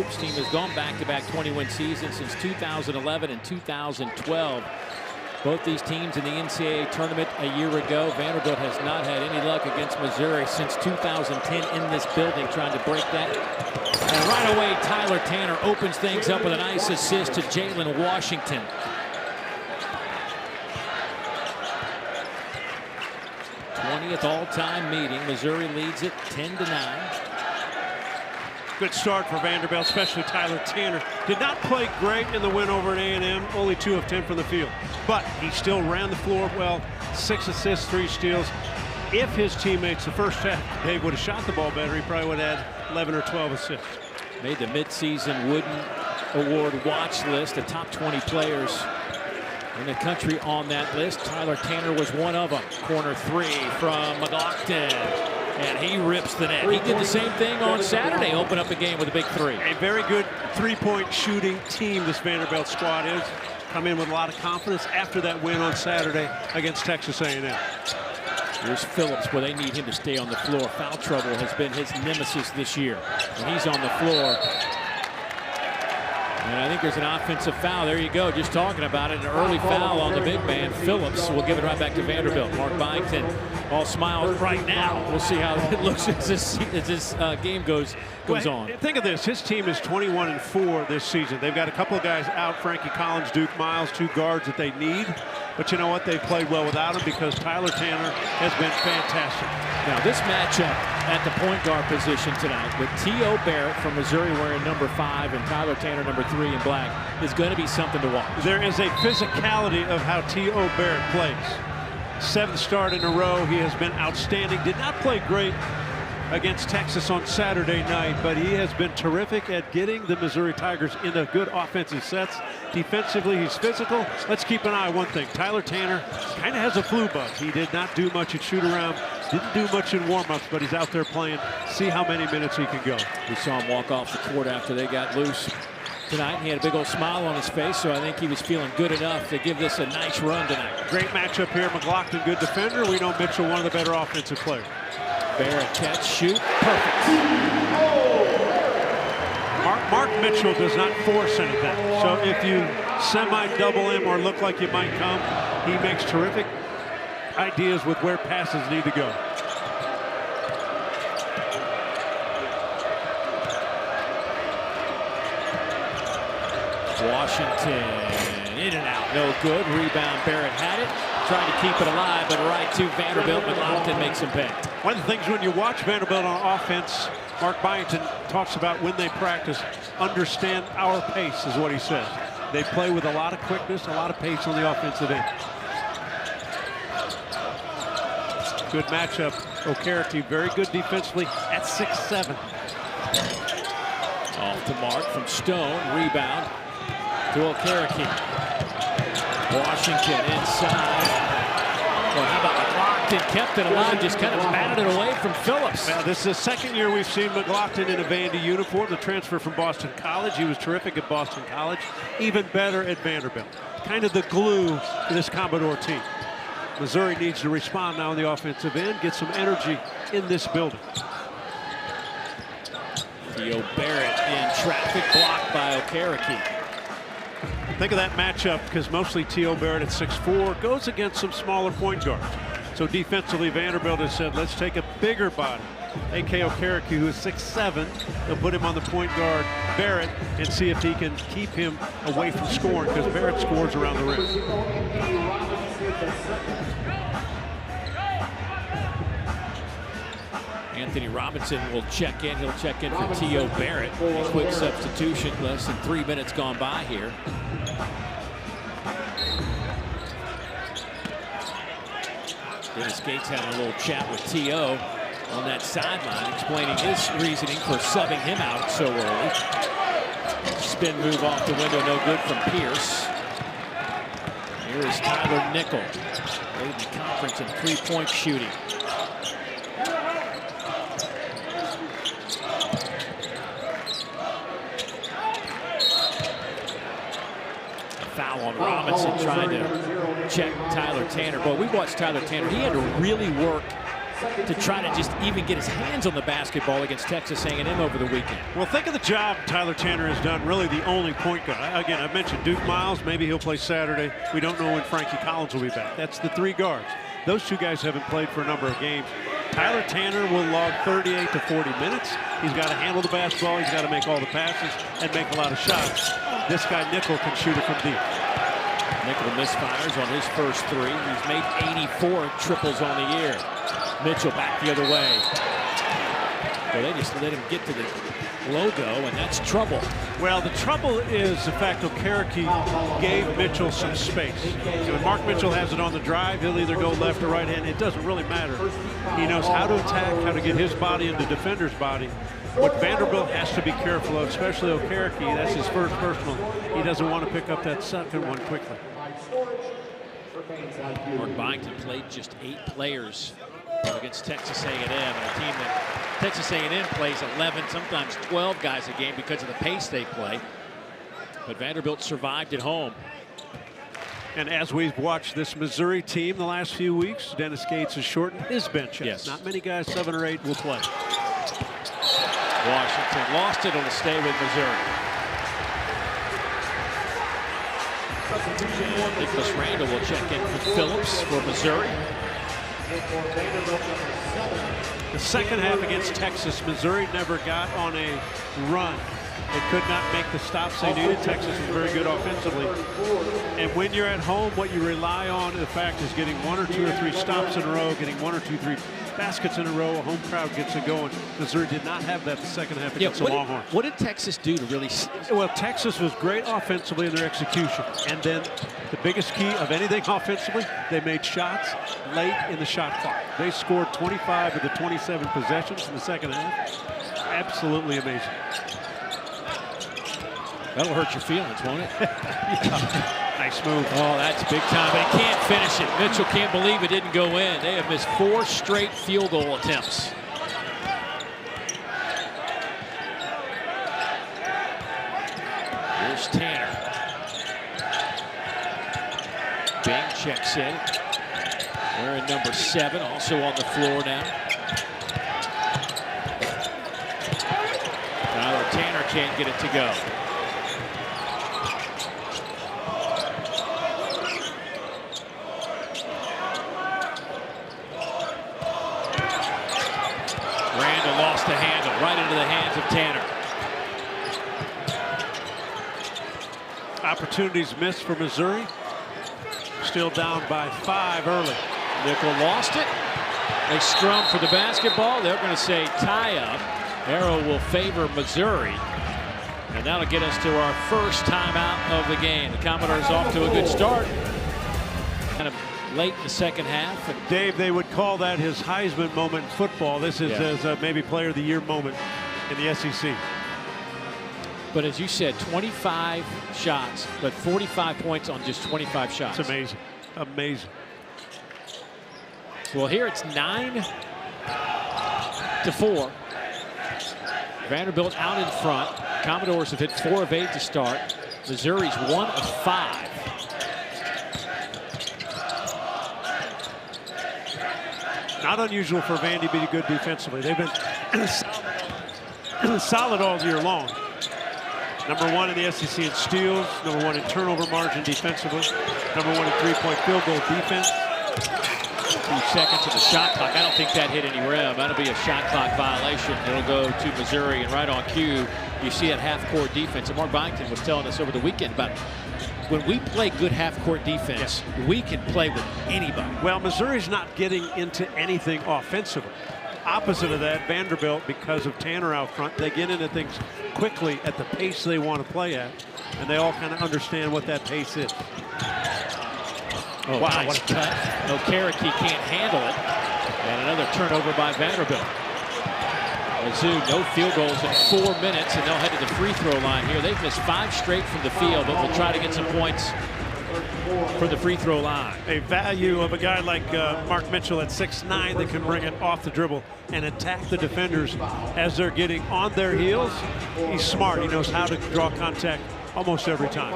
Vanderbilt's team has gone back-to-back 20-win seasons since 2011 and 2012. Both these teams in the NCAA Tournament a year ago. Vanderbilt has not had any luck against Missouri since 2010 in this building, trying to break that. And right away, Tyler Tanner opens things up with a nice assist to Jalen Washington. th all-time meeting. Missouri leads it 10-9. Good start for Vanderbilt, especially Tyler Tanner. Did not play great in the win over at A&M, only 2 of 10 from the field. But he still ran the floor well, 6 assists, 3 steals. If his teammates the first half, Dave, would have shot the ball better, he probably would have had 11 or 12 assists. Made the midseason Wooden Award watch list, the top 20 players in the country on that list. Tyler Tanner was one of them. Corner 3 from McLaughlin. And he rips the net. He did the same thing on Saturday, open up the game with a big 3. A very good three-point shooting team this Vanderbilt squad is. Come in with a lot of confidence after that win on Saturday against Texas A&M. Here's Phillips, where they need him to stay on the floor. Foul trouble has been his nemesis this year. And he's on the floor. And I think there's an offensive foul. There you go, just talking about it. An early foul on the big man. Phillips will give it right back to Vanderbilt. Mark Byington all smiles right now. We'll see how it looks as this game goes on. Think of this. His team is 21-4 this season. They've got a couple of guys out. Frankie Collins, Duke Miles, 2 guards that they need. But you know what? They've played well without him because Tyler Tanner has been fantastic. Now this matchup at the point guard position tonight with T.O. Barrett from Missouri wearing number 5 and Tyler Tanner number 3 in black is going to be something to watch. There is a physicality of how T.O. Barrett plays. 7th start in a row. He has been outstanding. Did not play great against Texas on Saturday night, but he has been terrific at getting the Missouri Tigers into good offensive sets. Defensively, he's physical. Let's keep an eye on one thing. Tyler Tanner kind of has a flu bug. He did not do much at shoot-around, didn't do much in warm-ups, but he's out there playing. See how many minutes he can go. We saw him walk off the court after they got loose tonight. He had a big old smile on his face, so I think he was feeling good enough to give this a nice run tonight. Great matchup here. McLaughlin, good defender. We know Mitchell, one of the better offensive players. Barrett catch, shoot, perfect. Mark Mitchell does not force anything. So if you semi-double him or look like you might come, he makes terrific ideas with where passes need to go. Washington in and out, no good. Rebound, Barrett had it. Trying to keep it alive, but right to Vanderbilt. McLaughlin makes him pay. One of the things when you watch Vanderbilt on offense, Mark Byington talks about when they practice, understand our pace is what he says. They play with a lot of quickness, a lot of pace on the offensive end. Good matchup. O'Carroty very good defensively at 6'7". Off to Mark from Stone. Rebound to O'Carroty. Washington inside. Well, how about McLaughlin? Kept it alive, just kind of batted it away from Phillips. Now, this is the second year we've seen McLaughlin in a Vandy uniform, the transfer from Boston College. He was terrific at Boston College, even better at Vanderbilt. Kind of the glue to this Commodore team. Missouri needs to respond now on the offensive end, get some energy in this building. T.O. Barrett in traffic, blocked by O'Carroty. Think of that matchup because mostly T.O. Barrett at 6'4" goes against some smaller point guards. So defensively, Vanderbilt has said, let's take a bigger body. A.K. O'Carroty, who is 6'7", they'll put him on the point guard, Barrett, and see if he can keep him away from scoring because Barrett scores around the rim. Anthony Robinson will check in. He'll check in for T.O. Barrett. A quick substitution, less than 3 minutes gone by here. Dennis Gates having a little chat with T.O. on that sideline, explaining his reasoning for subbing him out so early. Spin move off the window, no good from Pierce. Here is Tyler Nickel, leading the conference in three-point shooting. Foul on Robinson, trying to check Tyler Tanner. But we watched Tyler Tanner. He had to really work to try to just even get his hands on the basketball against Texas A&M over the weekend. Well, think of the job Tyler Tanner has done, really the only point guard. Again, I mentioned Duke Miles. Maybe he'll play Saturday. We don't know when Frankie Collins will be back. That's the 3 guards. Those 2 guys haven't played for a number of games. Tyler Tanner will log 38 to 40 minutes. He's got to handle the basketball. He's got to make all the passes and make a lot of shots. This guy, Nickel, can shoot it from deep. Nickel misfires on his first 3. He's made 84 triples on the year. Mitchell back the other way. Well, they just let him get to the logo, and that's trouble. Well, the trouble is the fact Okereke gave Mitchell some space. So when Mark Mitchell has it on the drive, he'll either go left or right hand. It doesn't really matter. He knows how to attack, how to get his body into defender's body. What Vanderbilt has to be careful of, especially Okereke, that's his first personal. He doesn't want to pick up that second one quickly. Mark Byington played just 8 players against Texas A&M, and a team that Texas A&M plays 11, sometimes 12 guys a game because of the pace they play. But Vanderbilt survived at home. And as we've watched this Missouri team the last few weeks, Dennis Gates has shortened his bench. Yes. Not many guys, 7 or 8, will play. Washington lost it. It'll stay with Missouri. Nicholas Randall will check in for Phillips for Missouri. The second half against Texas, Missouri never got on a run. They could not make the stops they needed. Texas was very good offensively. And when you're at home, what you rely on, in fact, is getting 1 or 2 or 3 stops in a row, getting 1 or 2, 3 baskets in a row. A home crowd gets it going. Missouri did not have that the second half against the Longhorns. What did Texas do to really? Well, Texas was great offensively in their execution. And then the biggest key of anything offensively, they made shots late in the shot clock. They scored 25 of the 27 possessions in the second half. Absolutely amazing. That'll hurt your feelings, won't it? Yeah. Nice move. Oh, that's big time, but he can't finish it. Mitchell can't believe it didn't go in. They have missed 4 straight field goal attempts. Here's Tanner. Bing checks in. Wearing number 7, also on the floor now. Tyler Tanner can't get it to go. Randall lost the handle right into the hands of Tanner. Opportunities missed for Missouri. Still down by 5 early. Nickel lost it. They scrum for the basketball. They're going to say tie up. Arrow will favor Missouri. And that'll get us to our first timeout of the game. The Commodores off to a good start. Kind of late in the second half. And Dave, they would call that his Heisman moment in football. This is his maybe player of the year moment in the SEC. But as you said, 25 shots, but 45 points on just 25 shots. It's amazing. Amazing. Well, here it's 9-4. Vanderbilt out in front. Commodores have hit 4 of 8 to start. Missouri's 1 of 5. Not unusual for Vandy to be good defensively. They've been solid all year long. Number 1 in the SEC in steals, number 1 in turnover margin defensively, number 1 in 3-point field goal defense. 2 seconds of the shot clock. I don't think that hit any rim. That'll be a shot clock violation. It'll go to Missouri, and right on cue, you see that half-court defense. And Mark Byington was telling us over the weekend about when we play good half-court defense, we can play with anybody. Well, Missouri's not getting into anything offensively. Opposite of that, Vanderbilt, because of Tanner out front, they get into things quickly at the pace they want to play at, and they all kind of understand what that pace is. Oh, wow, what a cut. Okereke can't handle it. And another turnover by Vanderbilt. Mizzou, no field goals in 4 minutes, and they'll head to the free throw line here. They've missed 5 straight from the field, but we'll try to get some points for the free throw line. A value of a guy like Mark Mitchell at 6'9" that can bring it off the dribble and attack the defenders as they're getting on their heels. He's smart. He knows how to draw contact almost every time.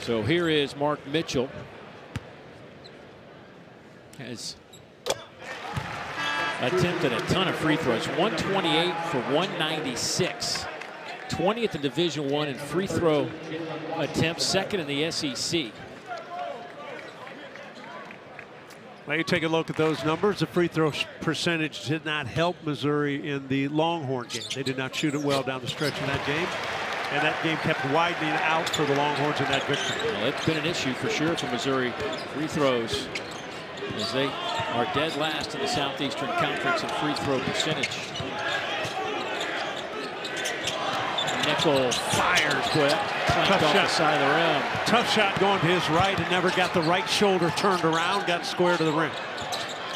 So here is Mark Mitchell. has attempted a ton of free throws. 128 for 196. 20th in Division I in free throw attempts, second in the SEC. Well, you take a look at those numbers. The free throw percentage did not help Missouri in the Longhorn game. They did not shoot it well down the stretch in that game. And that game kept widening out for the Longhorns in that victory. Well, it's been an issue for sure for Missouri free throws, as they are dead last in the Southeastern Conference in free throw percentage. Nickel fires, but clamped off the side of the rim. Tough shot going to his right and never got the right shoulder turned around, got square to the rim.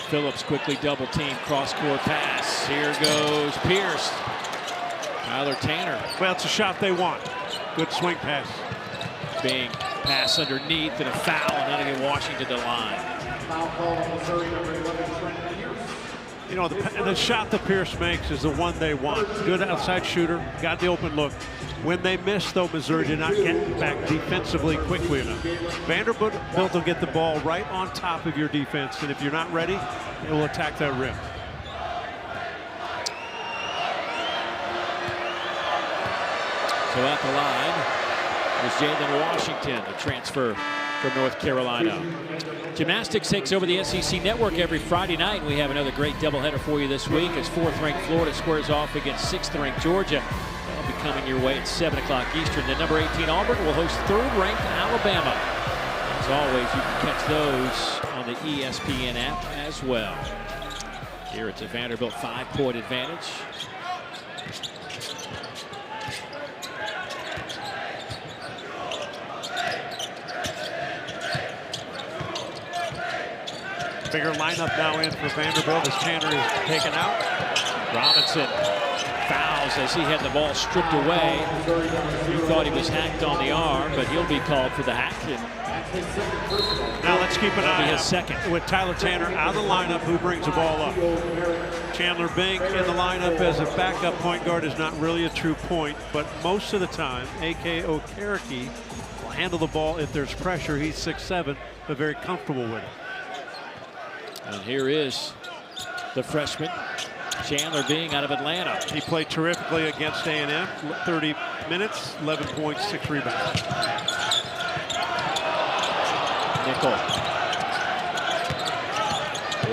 Phillips quickly double team, cross-court pass. Here goes Pierce. Tyler Tanner. Well, it's a shot they want. Good swing pass. Being pass underneath and a foul, and then again Washington to the line. You know, the shot that Pierce makes is the one they want. Good outside shooter, got the open look. When they miss, though, Missouri did not get back defensively quickly enough. Vanderbilt will get the ball right on top of your defense, and if you're not ready, it will attack that rim. So at the line is Jalen Washington, the transfer from North Carolina. Gymnastics takes over the SEC Network every Friday night, and we have another great doubleheader for you this week as 4th-ranked Florida squares off against 6th-ranked Georgia. That'll be coming your way at 7 o'clock Eastern. Then number 18 Auburn will host 3rd-ranked Alabama. As always, you can catch those on the ESPN app as well. Here it's a Vanderbilt 5-point advantage. Bigger lineup now in for Vanderbilt as Tanner is taken out. Robinson fouls as he had the ball stripped away. He thought he was hacked on the arm, but he'll be called for the hack. And now let's keep an eye his second. With Tyler Tanner out of the lineup, who brings the ball up? Chandler Bing in the lineup as a backup point guard is not really a true point, but most of the time, A.K. Okereke will handle the ball if there's pressure. He's 6'7", but very comfortable with it. And here is the freshman, Chandler Bing out of Atlanta. He played terrifically against A&M, 30 minutes, 11 points, 6 rebounds. Nickel.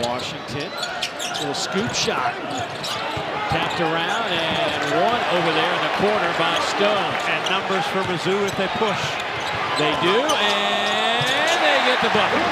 Washington, little scoop shot. Tapped around and one over there in the corner by Stone. And numbers for Mizzou if they push. They do, and they get the bucket.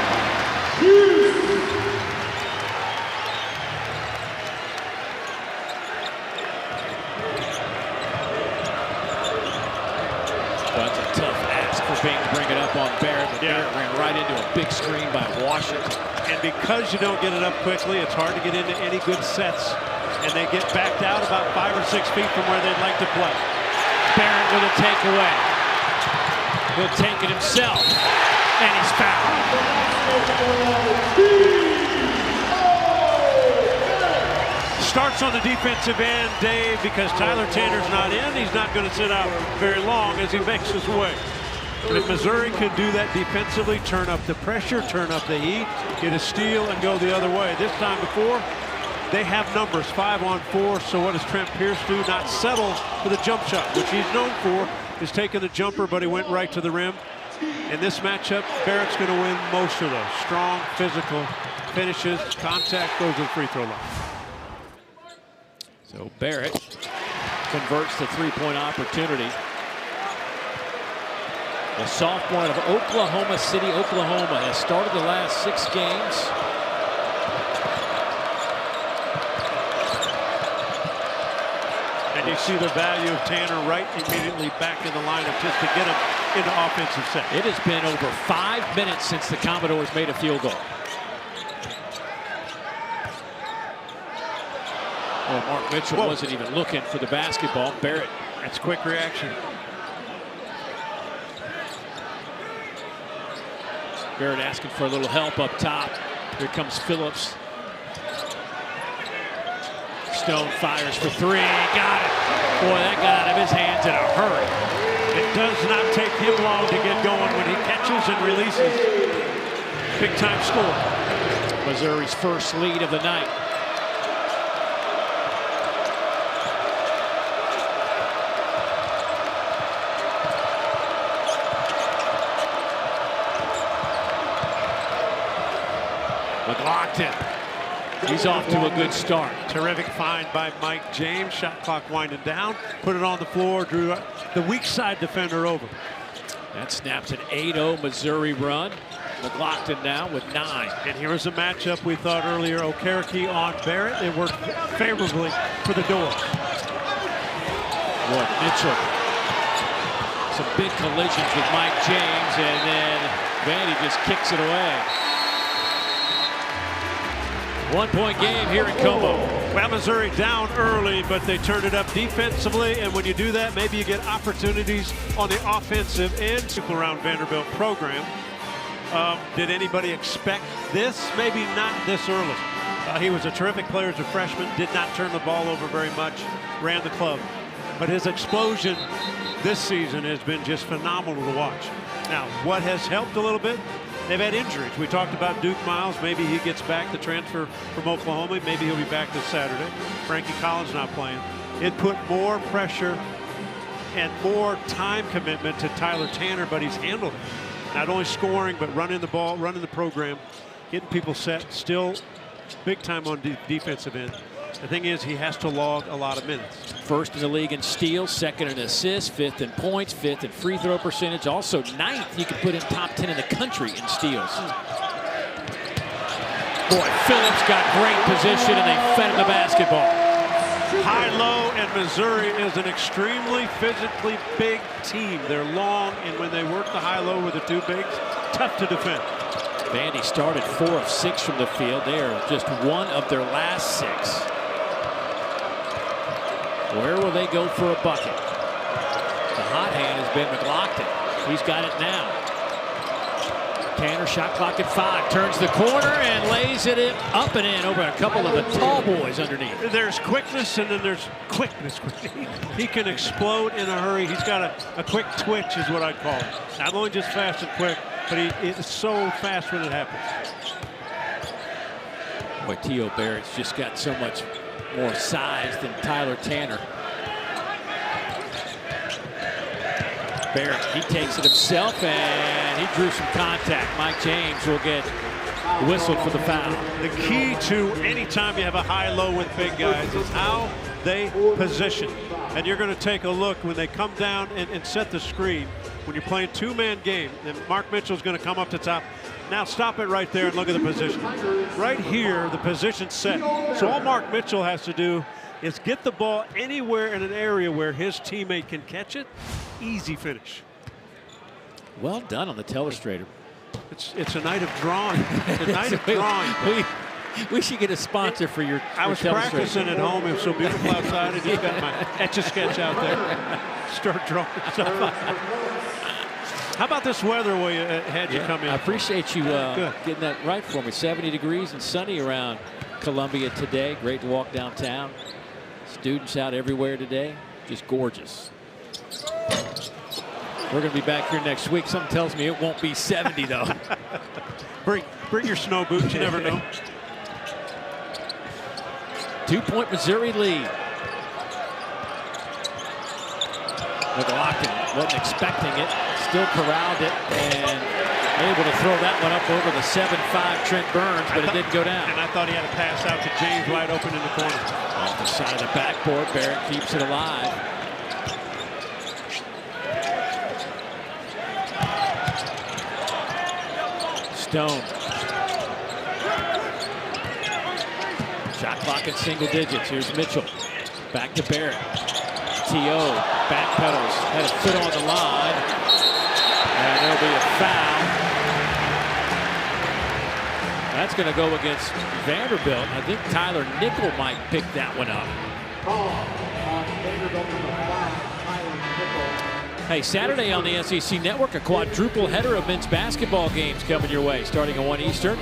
That's a tough ask for Bing to bring it up on Barrett, but Barrett ran right into a big screen by Washington. And because you don't get it up quickly, it's hard to get into any good sets. And they get backed out about 5 or 6 feet from where they'd like to play. Barrett with a takeaway. He'll take it himself, and he's fouled. Starts on the defensive end, Dave, because Tyler Tanner's not in. He's not going to sit out very long as he makes his way. And if Missouri could do that defensively, turn up the pressure, turn up the heat, get a steal, and go the other way. This time before, they have numbers, 5-on-4. So what does Trent Pierce do? Not settle for the jump shot, which he's known for, is taking the jumper, but he went right to the rim. In this matchup, Barrett's going to win most of those. Strong, physical, finishes, contact, goes to the free throw line. So Barrett converts the three-point opportunity. The sophomore out of Oklahoma City, Oklahoma, has started the last 6 games. And you see the value of Tanner right immediately back in the lineup just to get him into offensive set. It has been over 5 minutes since the Commodores made a field goal. Well, Mark Mitchell wasn't even looking for the basketball. Barrett. That's quick reaction. Barrett asking for a little help up top. Here comes Phillips. Stone fires for 3. Got it. Boy, that got out of his hands in a hurry. It does not take him long to get going when he catches and releases. Big time score. Missouri's first lead of the night. McLaughlin, he's off to a good start. Terrific find by Mike James. Shot clock winding down. Put it on the floor. Drew the weak side defender over. That snaps an 8-0 Missouri run. McLaughlin now with 9. And here was a matchup we thought earlier. Okereke on Barrett. It worked favorably for the Dores. Boy, Mitchell. Some big collisions with Mike James, and then Vandy just kicks it away. 1-point game here in Como. Well, Missouri down early, but they turned it up defensively, and when you do that, maybe you get opportunities on the offensive end. Around Vanderbilt program. Did anybody expect this? Maybe not this early. He was a terrific player as a freshman, did not turn the ball over very much, ran the club. But his explosion this season has been just phenomenal to watch. Now, what has helped a little bit? They've had injuries. We talked about Duke Miles. Maybe he gets back, the transfer from Oklahoma. Maybe he'll be back this Saturday. Frankie Collins not playing. It put more pressure and more time commitment to Tyler Tanner, but he's handled it. Not only scoring, but running the ball, running the program, getting people set, still big time on defensive end. The thing is, he has to log a lot of minutes. First in the league in steals, second in assists, fifth in points, fifth in free throw percentage, also ninth. You can put in top 10 in the country in steals. Boy, Phillips got great position, and they fed him the basketball. High-low, and Missouri is an extremely physically big team. They're long, and when they work the high-low with the two bigs, tough to defend. Vandy started 4 of 6 from the field. They are just 1 of their last 6. Where will they go for a bucket? The hot hand has been McLaughlin. He's got it now. Tanner, shot clock at 5, turns the corner and lays it in, up and in over a couple of the tall boys underneath. There's quickness, and then there's quickness. He can explode in a hurry. He's got a quick twitch is what I'd call it. Not only just fast and quick, but he is so fast when it happens. Boy, T.O. Barrett's just got so much more size than Tyler Tanner. Barrett, he takes it himself, and he drew some contact. Mike James will get whistled for the foul. The key to any time you have a high-low with big guys is how they position. And you're going to take a look when they come down and set the screen. When you're playing two-man game, then Mark Mitchell's going to come up to top. Now stop it right there and look at the position. Right here, the position's set. So all Mark Mitchell has to do is get the ball anywhere in an area where his teammate can catch it. Easy finish. Well done on the telestrator. It's a night of drawing. It's a night of drawing. We should get a sponsor for your I was practicing at home. It was so beautiful outside. I just got my Etch-a-Sketch out there. Start drawing stuff. How about this weather where you had you come in? I appreciate you getting that right for me. 70 degrees and sunny around Columbia today. Great to walk downtown. Students out everywhere today. Just gorgeous. We're going to be back here next week. Something tells me it won't be 70, though. Bring your snow boots. You never know. 2-point Missouri lead. McLaughlin wasn't expecting it. Still corralled it and able to throw that one up over the 7'5" Trent Burns, but it didn't go down. And I thought he had a pass out to James wide open in the corner. Off the side of the backboard, Barrett keeps it alive. Stone. Shot clock in single digits. Here's Mitchell. Back to Barrett. T.O. backpedals. Had a foot on the line. And there'll be a foul. That's going to go against Vanderbilt. I think Tyler Nickel might pick that one up. Hey, Saturday on the SEC Network, a quadruple header of men's basketball games coming your way, starting at 1 Eastern.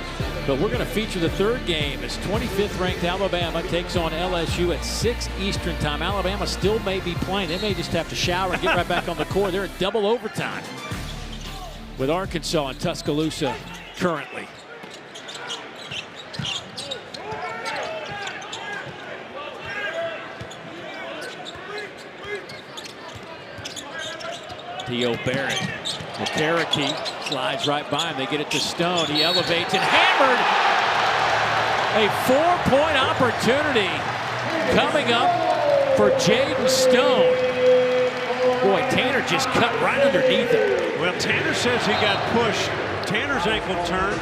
But we're going to feature the third game as 25th ranked Alabama takes on LSU at 6 Eastern time. Alabama still may be playing. They may just have to shower and get right back on the court. They're in double overtime with Arkansas and Tuscaloosa currently. T.O. Barrett. McCarrickey slides right by him. They get it to Stone. He elevates and hammered. A 4-point opportunity coming up for Jaden Stone. Boy, Tanner just cut right underneath him. Well, Tanner says he got pushed. Tanner's ankle turned.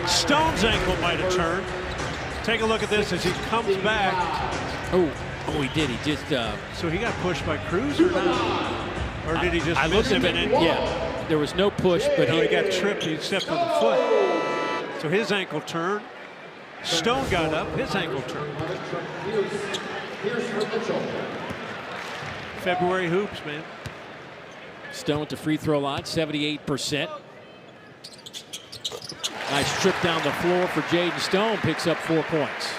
Stone's ankle might have turned. Take a look at this as he comes back. Oh, he did. He just. So he got pushed by Cruz or not? Or did he just miss him? Yeah, there was no push, but he got tripped. He stepped on the foot. So his ankle turned. Stone got up. His ankle turned. February hoops, man. Stone at the free throw line, 78%. Nice trip down the floor for Jaden Stone. Picks up 4 points.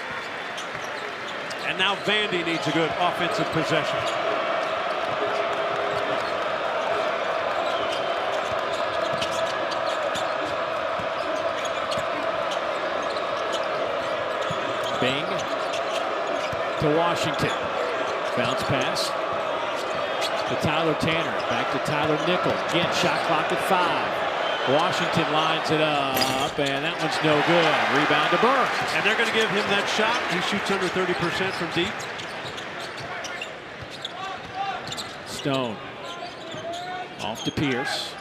And now Vandy needs a good offensive possession. Bing to Washington. Bounce pass to Tyler Tanner. Back to Tyler Nickel. Again, shot clock at 5. Washington lines it up, and that one's no good. Rebound to Burns. And they're going to give him that shot. He shoots under 30% from deep. Stone off to Pierce.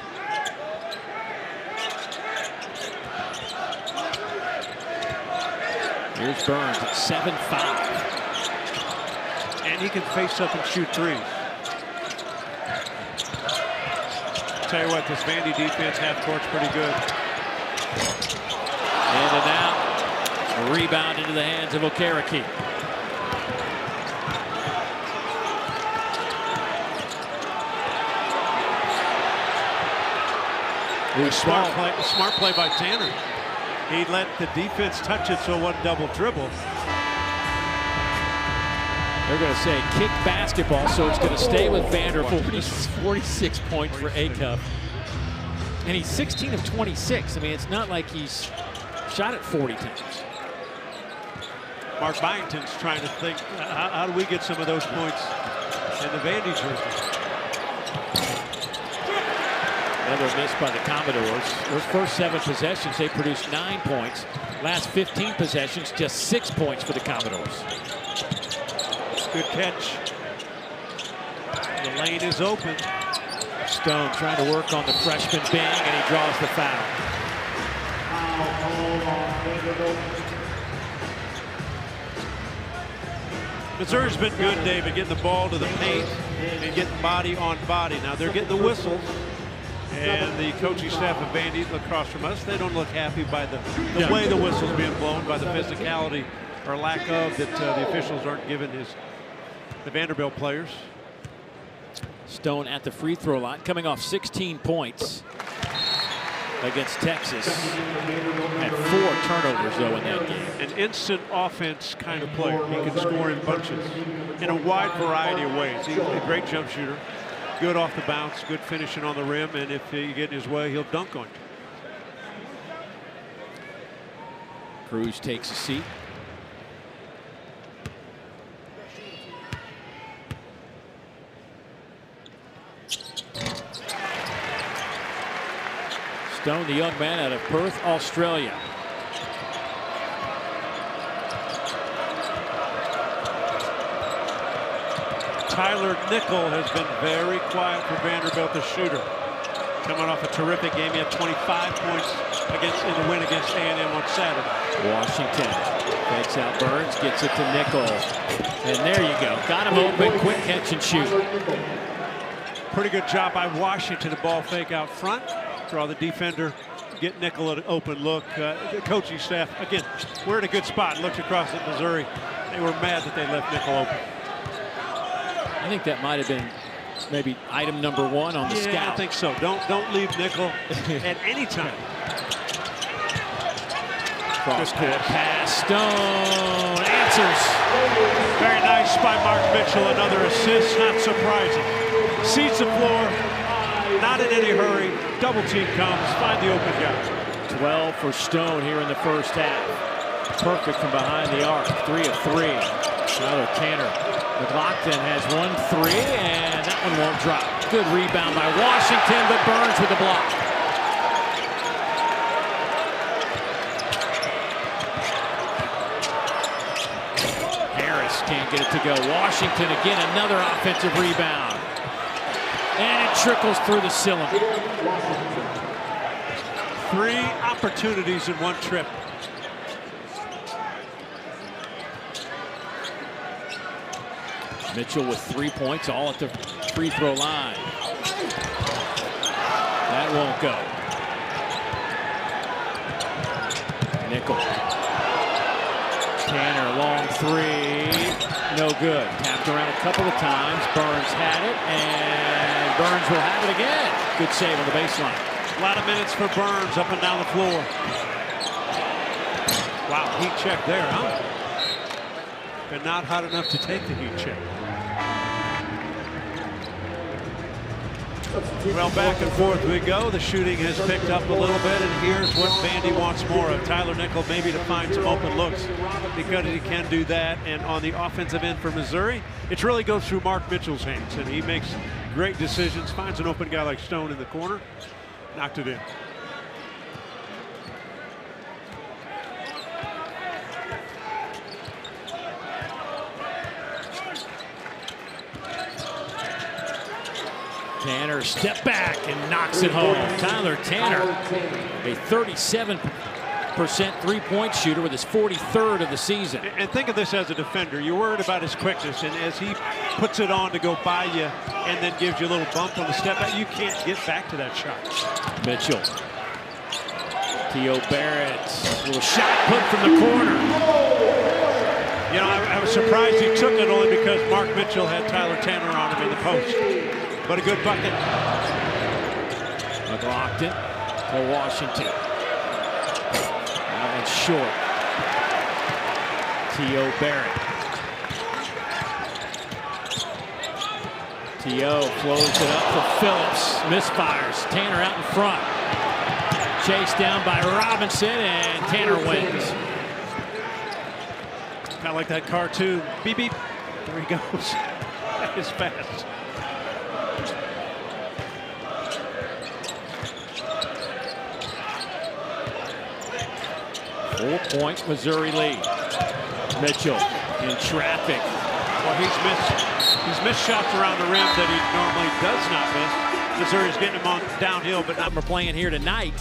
Here's Burns at 7-5. And he can face up and shoot threes. Tell you what, this Vandy defense half court's pretty good. In and out. A rebound into the hands of Okereke. Smart play by Tanner. He let the defense touch it so it wasn't double dribble. They're going to say kick basketball, so it's going to stay with Vanderbilt. 46 points for Acuff. And he's 16 of 26. I mean, it's not like he's shot it 40 times. Mark Byington's trying to think, how do we get some of those points in the Vandy jersey? Another miss by the Commodores. Those first 7 possessions, they produced 9 points. Last 15 possessions, just 6 points for the Commodores. Good catch. The lane is open. Stone trying to work on the freshman Bing, and he draws the foul. Missouri's been good, David, getting the ball to the paint and getting body on body. Now they're getting the whistles. And the coaching staff of Vandy across from us, they don't look happy by the way the whistle's being blown, by the physicality or lack of that the officials aren't giving the Vanderbilt players. Stone at the free throw line, coming off 16 points against Texas. Had 4 turnovers, though, in that game. An instant offense kind of player. He can score in bunches in a wide variety of ways. He's a great jump shooter. Good off the bounce, good finishing on the rim, and if you get in his way, he'll dunk on you. Cruz takes a seat. Stone, the young man out of Perth, Australia. Tyler Nickel has been very quiet for Vanderbilt, the shooter. Coming off a terrific game. He had 25 points in the win against A&M on Saturday. Washington fakes out Burns, gets it to Nickel. And there you go. Got him open, quick catch and shoot. Pretty good job by Washington. The ball fake out front. Draw the defender, get Nickel an open look. The coaching staff, again, we're in a good spot. Looked across at Missouri. They were mad that they left Nickel open. I think that might have been maybe item number 1 on the scout. I think so. Don't leave Nickel at any time. Cross-court pass. Stone answers. Very nice by Mark Mitchell. Another assist, not surprising. Sees the floor, not in any hurry. Double team comes, find the open guy. 12 for Stone here in the first half. Perfect from behind the arc. 3 of 3. Tyler Tanner. McLaughlin has 1 3, and that one won't drop. Good rebound by Washington, but Burns with the block. Harris can't get it to go. Washington again, another offensive rebound. And it trickles through the cylinder. 3 opportunities in one trip. Mitchell with 3 points, all at the free throw line. That won't go. Nickel. Tanner, long 3. No good. Tapped around a couple of times. Burns had it, and Burns will have it again. Good save on the baseline. A lot of minutes for Burns up and down the floor. Wow, heat check there, huh? But not hot enough to take the heat check. Well, back and forth we go. The shooting has picked up a little bit, and here's what Vandy wants more of. Tyler Nickel maybe to find some open looks, because he can do that. And on the offensive end for Missouri, it really goes through Mark Mitchell's hands, and he makes great decisions, finds an open guy like Stone in the corner, knocked it in. Tanner step back and knocks it home. Tyler Tanner, a 37% three-point shooter with his 43rd of the season. And think of this as a defender. You're worried about his quickness, and as he puts it on to go by you and then gives you a little bump on the step back, you can't get back to that shot. Mitchell. T.O. Barrett, little shot put from the corner. You know, I was surprised he took it only because Mark Mitchell had Tyler Tanner on him in the post. But a good bucket. McLaughlin to Washington. And short. T.O. Barrett. T.O. flows it up for Phillips. Misfires. Tanner out in front. Chased down by Robinson, and Tanner wins. Kind of like that cartoon. Beep, beep. There he goes. That is fast. Four-point Missouri lead. Mitchell in traffic. Well, he's missed shots around the rim that he normally does not miss. Missouri's getting him on downhill, but not. We're playing here tonight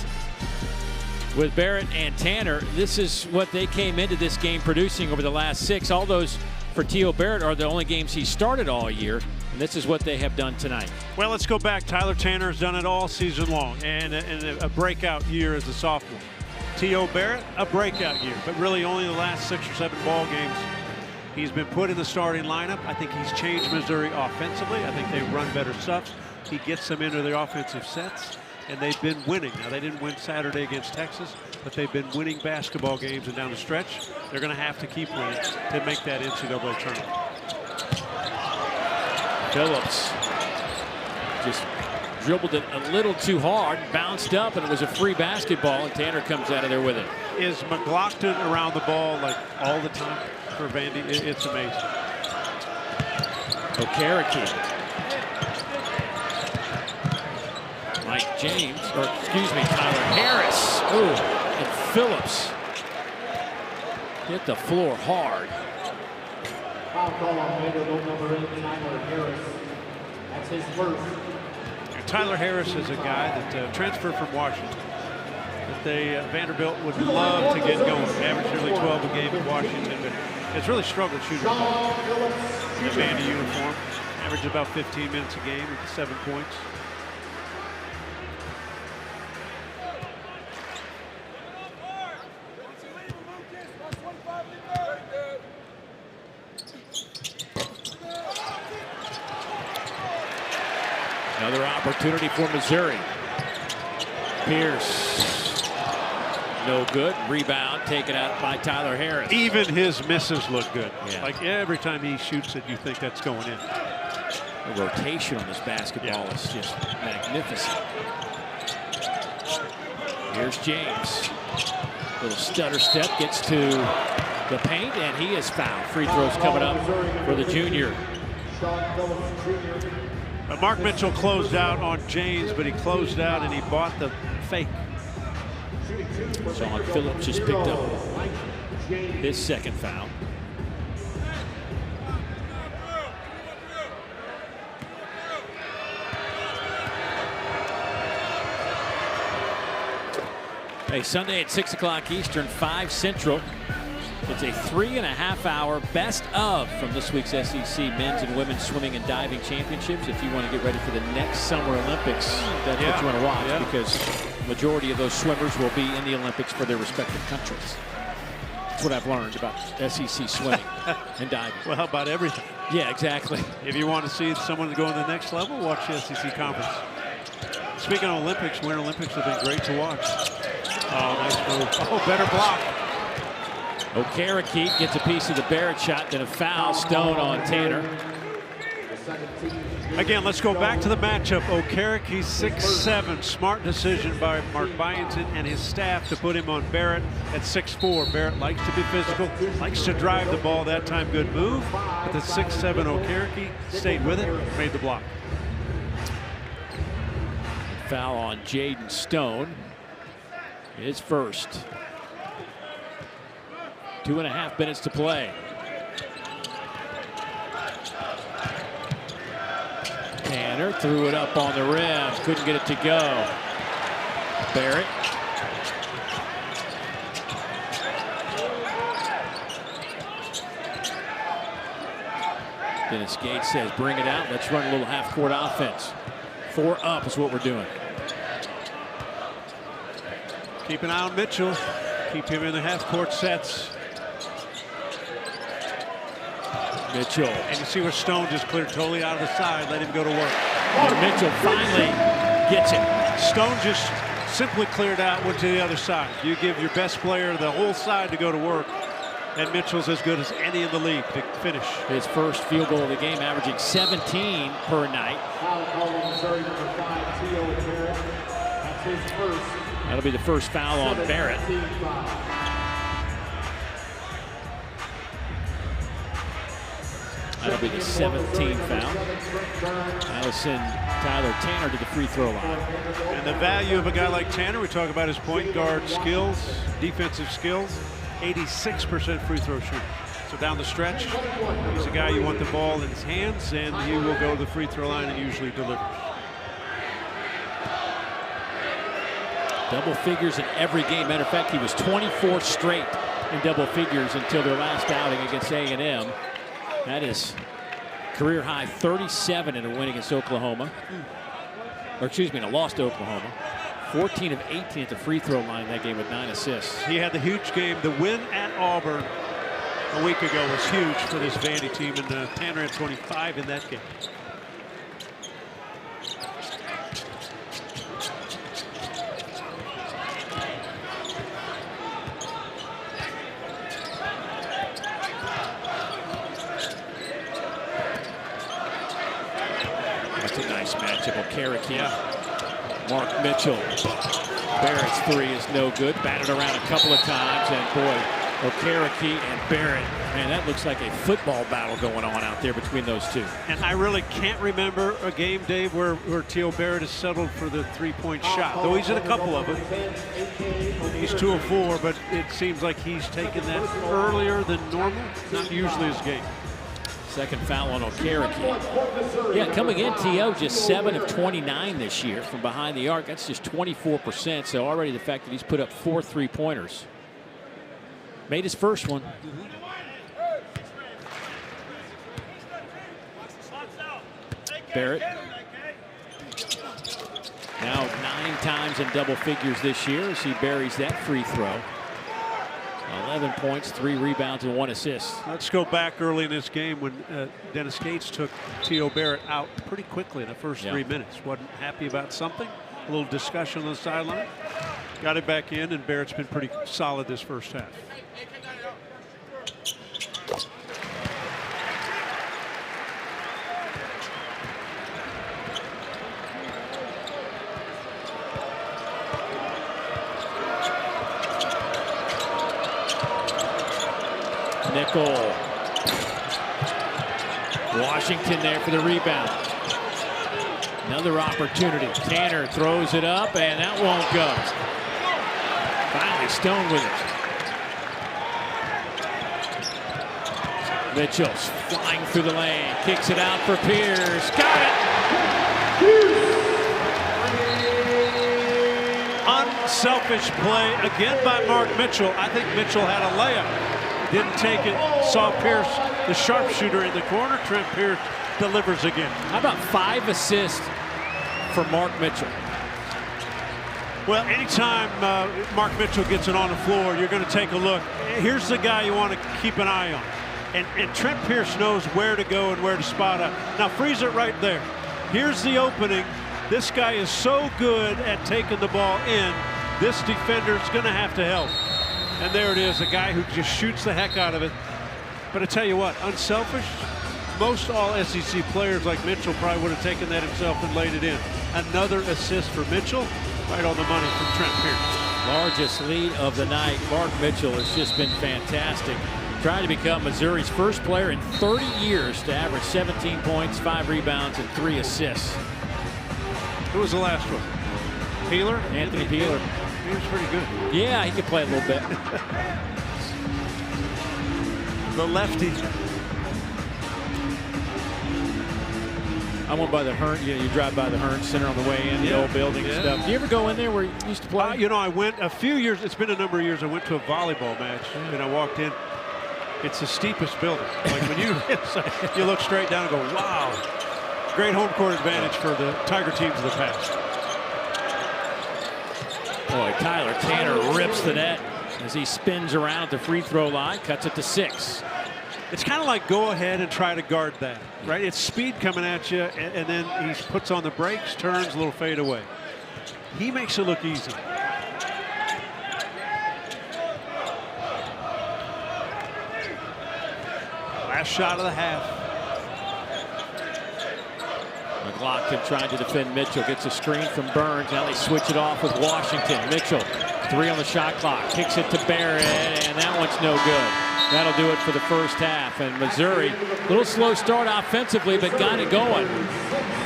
with Barrett and Tanner. This is what they came into this game producing over the last 6. All those for T.O. Barrett are the only games he started all year, and this is what they have done tonight. Well, let's go back. Tyler Tanner has done it all season long, and a breakout year as a sophomore. T.O. Barrett, a breakout year, but really only the last 6 or 7 ball games he's been put in the starting lineup. I think he's changed Missouri offensively. I think they run better stuff. He gets them into their offensive sets, and they've been winning. Now, they didn't win Saturday against Texas, but they've been winning basketball games, and down the stretch, they're going to have to keep winning to make that NCAA tournament. Phillips just dribbled it a little too hard, bounced up, and it was a free basketball, and Tanner comes out of there with it. Is McLaughlin around the ball like all the time for Vandy? It's amazing. Okereke. Mike James, or excuse me, Tyler Harris. Ooh, and Phillips hit the floor hard. Foul call on Vanderbilt number 8, Tyler Harris. That's his first. Tyler Harris is a guy that transferred from Washington that Vanderbilt would love to get going. Averaged nearly 12 a game at Washington, but has really struggled shooting the ball. In a Vandy uniform, averaged about 15 minutes a game with 7 points. Another opportunity for Missouri. Pierce, no good. Rebound taken out by Tyler Harris. Even his misses look good. Yeah. Like every time he shoots it, you think that's going in. The rotation on this basketball is just magnificent. Here's James. Little stutter step, gets to the paint, and he is fouled. Free throws coming up for the junior. Mark Mitchell closed out on James, but he closed out and he bought the fake. Sean Phillips just picked up his second foul. Hey, Sunday at 6 o'clock Eastern, 5 Central. It's a 3.5-hour best of from this week's SEC men's and women's swimming and diving championships. If you want to get ready for the next Summer Olympics, that's what you want to watch, because the majority of those swimmers will be in the Olympics for their respective countries. That's what I've learned about SEC swimming and diving. Well, how about everything? Yeah, exactly. If you want to see someone go to the next level, watch the SEC conference. Speaking of Olympics, Winter Olympics have been great to watch. Oh, nice move. Oh, better block. Okereke gets a piece of the Barrett shot, then a foul. Stone on Tanner. Again, let's go back to the matchup. Okereke 6'7". Smart decision by Mark Byington and his staff to put him on Barrett at 6'4". Barrett likes to be physical, likes to drive the ball. That time, good move. But the 6'7" Okereke stayed with it, made the block. Foul on Jaden Stone. His first. 2.5 minutes to play. Tanner threw it up on the rim. Couldn't get it to go. Barrett. Dennis Gates says, bring it out. Let's run a little half-court offense. 4 up is what we're doing. Keep an eye on Mitchell. Keep him in the half-court sets. Mitchell. And you see where Stone just cleared totally out of the side. Let him go to work. And Mitchell finally gets it. Stone just simply cleared out, went to the other side. You give your best player the whole side to go to work. And Mitchell's as good as any in the league to finish. His first field goal of the game, averaging 17 per night. That'll be the first foul on Barrett. That'll be the 17th foul. Allison Tyler Tanner to the free throw line. And the value of a guy like Tanner, we talk about his point guard skills, defensive skills, 86% free throw shooter. So down the stretch, he's a guy you want the ball in his hands, and he will go to the free throw line and usually delivers. Double figures in every game. Matter of fact, he was 24 straight in double figures until their last outing against A&M. That is career high 37 in a win against Oklahoma. Or excuse me, in a loss to Oklahoma. 14 of 18 at the free throw line in that game with 9 assists. He had the huge game. The win at Auburn a week ago was huge for this Vandy team, and Tanner had 25 in that game. That's a nice matchup. Okereke. Mark Mitchell. Barrett's three is no good. Batted around a couple of times, and boy, Okereke and Barrett. Man, that looks like a football battle going on out there between those two. And I really can't remember a game, Dave, where T.O. Barrett has settled for the three-point shot. Though he's in a couple of them. He's 2 of 4, but it seems like he's taken that earlier than normal. Not usually his game. Second foul on Okereke. Yeah, coming in, T.O. just 7 of 29 this year from behind the arc. That's just 24%. So already the fact that he's put up 4 3-pointers. Made his first one. Barrett. Now 9 times in double figures this year as he buries that free throw. 11 points, 3 rebounds, and 1 assist. Let's go back early in this game when Dennis Gates took T.O. Barrett out pretty quickly in the first 3 minutes. Wasn't happy about something. A little discussion on the sideline. Got it back in, and Barrett's been pretty solid this first half. Nickel. Washington there for the rebound. Another opportunity. Tanner throws it up, and that won't go. Finally, Stone with it. Mitchell's flying through the lane. Kicks it out for Pierce. Got it! Unselfish play again by Mark Mitchell. I think Mitchell had a layup. Didn't take it. Saw Pierce, the sharpshooter, in the corner. Trent Pierce delivers again. How about 5 assists for Mark Mitchell? Well, anytime Mark Mitchell gets it on the floor, you're going to take a look. Here's the guy you want to keep an eye on. And Trent Pierce knows where to go and where to spot up. Now freeze it right there. Here's the opening. This guy is so good at taking the ball in. This defender's going to have to help. And there it is, a guy who just shoots the heck out of it. But I tell you what, unselfish, most all-SEC players like Mitchell probably would have taken that himself and laid it in. Another assist for Mitchell, right on the money from Trent Pierce. Largest lead of the night. Mark Mitchell has just been fantastic. Trying to become Missouri's first player in 30 years to average 17 points, 5 rebounds, and 3 assists. Who was the last one? Peeler? Anthony Peeler. He was pretty good. Yeah, he could play a little bit. The lefty. I went by the Hearn. You drive by the Hearn Center on the way in, the old building and stuff. Do you ever go in there where you used to play? You know, I went a few years. It's been a number of years. I went to a volleyball match, and I walked in. It's the steepest building. Like when you look straight down and go, wow. Great home court advantage for the Tiger teams of the past. Boy, Tyler Tanner rips the net as he spins around at the free throw line, cuts it to 6. It's kind of like go ahead and try to guard that, right? It's speed coming at you, and then he puts on the brakes, turns, a little fade away. He makes it look easy. Last shot of the half. McLaughlin trying to defend Mitchell, gets a screen from Burns. Now they switch it off with Washington. Mitchell, 3 on the shot clock, kicks it to Barrett, and that one's no good. That'll do it for the first half. And Missouri, a little slow start offensively, but got it going.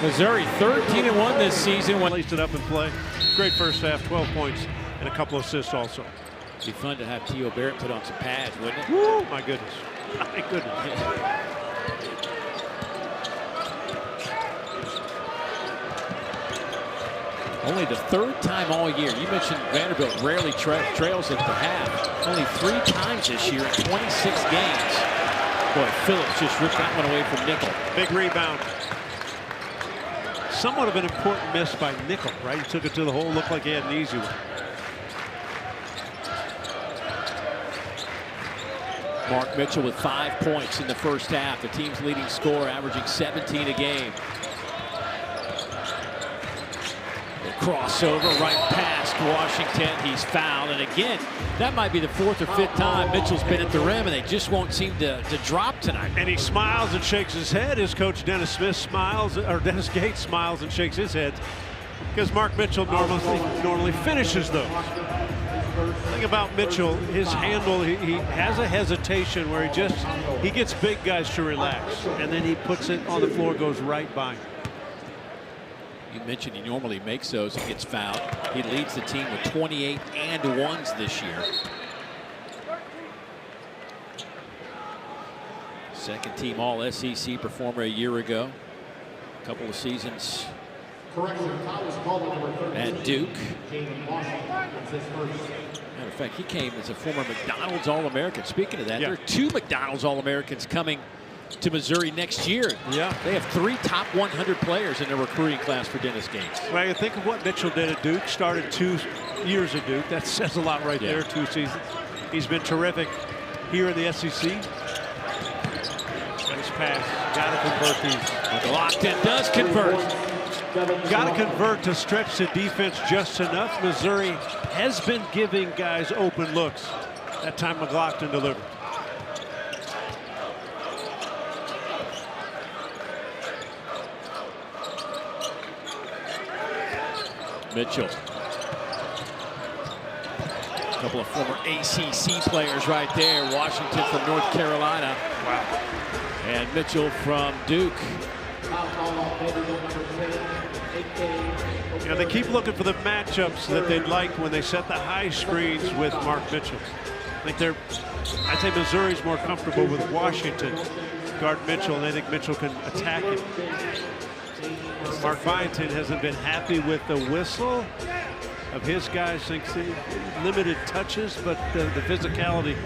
Missouri 13-1 this season. Laced it up and play. Great first half, 12 points and a couple of assists also. It'd be fun to have T.O. Barrett put on some pads, wouldn't it? Woo, my goodness. My goodness. Only the 3rd time all year. You mentioned Vanderbilt rarely trails at the half. Only 3 times this year in 26 games. Boy, Phillips just ripped that one away from Nickel. Big rebound. Somewhat of an important miss by Nickel, right? He took it to the hole, looked like he had an easy one. Mark Mitchell with 5 points in the first half. The team's leading scorer, averaging 17 a game. Crossover right past Washington. He's fouled, and again, that might be the 4th or 5th time Mitchell's been at the rim, and they just won't seem to drop tonight. And he smiles and shakes his head. His coach Dennis Smith smiles, or Dennis Gates smiles and shakes his head, because Mark Mitchell normally finishes those. The thing about Mitchell, his handle, he has a hesitation where he gets big guys to relax, and then he puts it on the floor, goes right by him. You mentioned he normally makes those and gets fouled. He leads the team with 28 and 1s this year. Second team All-SEC performer a year ago. A couple of seasons at Duke. Matter of fact, he came as a former McDonald's All-American. Speaking of that, there are 2 McDonald's All-Americans coming to Missouri next year. Yeah. They have 3 top 100 players in their recruiting class for Dennis Gates. Well, you think of what Mitchell did at Duke, started 2 years at Duke. That says a lot right there, 2 seasons. He's been terrific here in the SEC. Nice pass. Got to convert these. McLaughlin does convert. Got to convert to stretch the defense just enough. Missouri has been giving guys open looks. That time McLaughlin delivered. Mitchell. A couple of former ACC players right there. Washington from North Carolina. Wow. And Mitchell from Duke. Yeah, they keep looking for the matchups that they liked when they set the high screens with Mark Mitchell. I think I'd say Missouri's more comfortable with Washington guard Mitchell, and I think Mitchell can attack him. Mark Byington hasn't been happy with the whistle of his guys. Thinks limited touches, but the physicality.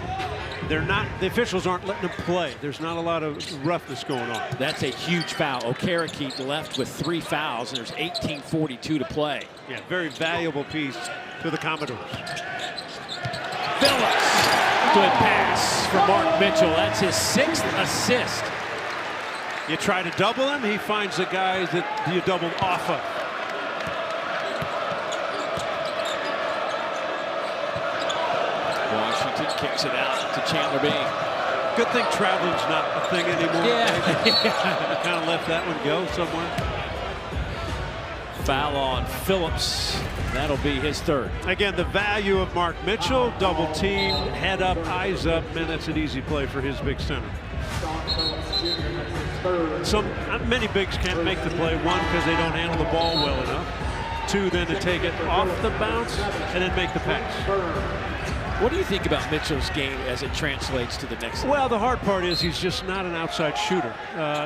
The officials aren't letting them play. There's not a lot of roughness going on. That's a huge foul. Okereke left with 3 fouls, and there's 18:42 to play. Yeah, very valuable piece to the Commodores. Phillips, good pass from Mark Mitchell. That's his 6th assist. You try to double him, he finds the guys that you doubled off of. Washington kicks it out to Chandler Bing. Good thing traveling's not a thing anymore. Yeah. Kind of let that one go somewhere. Foul on Phillips. That'll be his 3rd. Again, the value of Mark Mitchell, double team, head up, eyes up, and that's an easy play for his big center. Many bigs can't make the play. 1, because they don't handle the ball well enough. 2, then to take it off the bounce and then make the pass. What do you think about Mitchell's game as it translates to the next level? Well, the hard part is he's just not an outside shooter.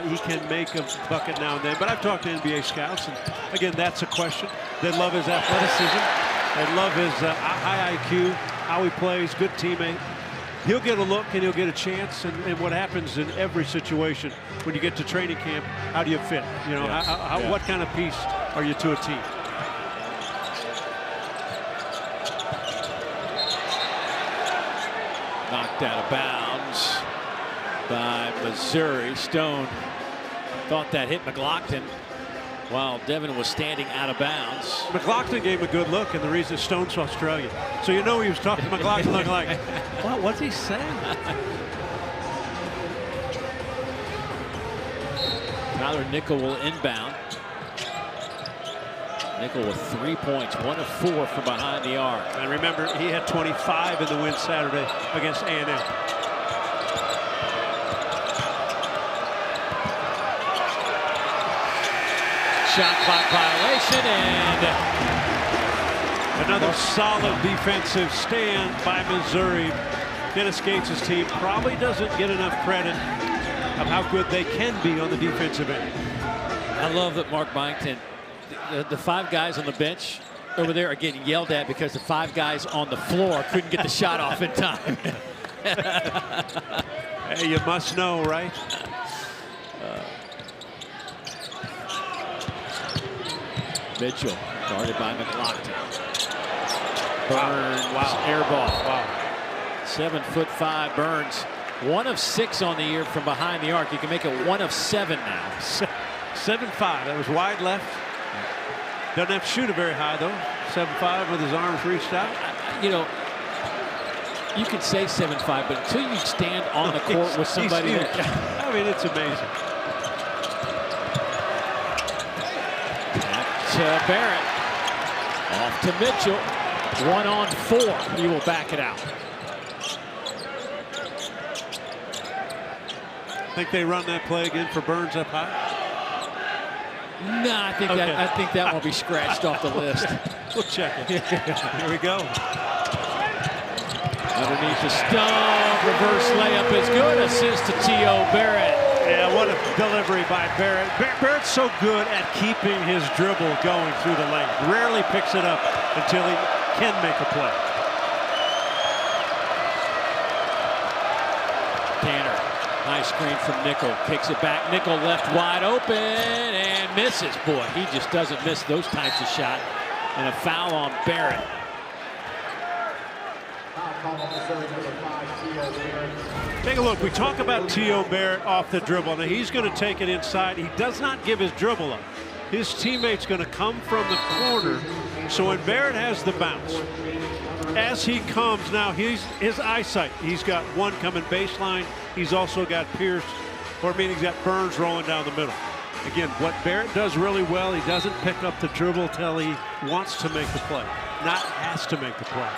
He can make a bucket now and then, but I've talked to NBA scouts, and again, that's a question. They love his athleticism. They love his high IQ, how he plays, good teammate. He'll get a look and he'll get a chance, and what happens in every situation when you get to training camp, how do you fit? You know, what kind of piece are you to a team? Knocked out of bounds by Missouri. Stone thought that hit McLaughlin while Devin was standing out of bounds. McLaughlin gave him a good look, and the reason Stone's Australian. So you know he was talking to McLaughlin looking like, well, what's he saying? Tyler Nickel will inbound. Nickel with 3 points, 1 of 4 from behind the arc. And remember, he had 25 in the win Saturday against A&M. Shot clock violation, and another solid defensive stand by Missouri. Dennis Gates' team probably doesn't get enough credit of how good they can be on the defensive end. I love that Mark Byington, the 5 guys on the bench over there are getting yelled at because the 5 guys on the floor couldn't get the shot off in time. Hey, you must know, right? Mitchell guarded by McLaughlin. Burns, air ball. Wow. 7'5" Burns, 1 of 6 on the year from behind the arc. You can make it 1 of 7 now. 7'5". That was wide left. Doesn't have to shoot it very high though. 7'5" with his arms reached out. You know, you could say 7'5", but until you stand on the court with somebody that, I mean, it's amazing. Back to Barrett. Off to Mitchell. 1 on 4. He will back it out. Think they run that play again for Burns up high? No, I think that will be scratched off the list. We'll check it. Here we go. Underneath the stump, reverse layup is good. Assist to T.O. Barrett. Yeah, what a delivery by Barrett. Barrett's so good at keeping his dribble going through the lane. Rarely picks it up until he can make a play. Tanner, nice screen from Nickel. Kicks it back. Nickel left wide open and misses. Boy, he just doesn't miss those types of shots. And a foul on Barrett. Take a look. We talk about T.O. Barrett off the dribble. Now he's going to take it inside. He does not give his dribble up. His teammate's going to come from the corner. So when Barrett has the bounce, as he comes now, his eyesight. He's got one coming baseline. He's also got Pierce, he's got Burns rolling down the middle. Again, what Barrett does really well, he doesn't pick up the dribble till he wants to make the play, not has to make the play.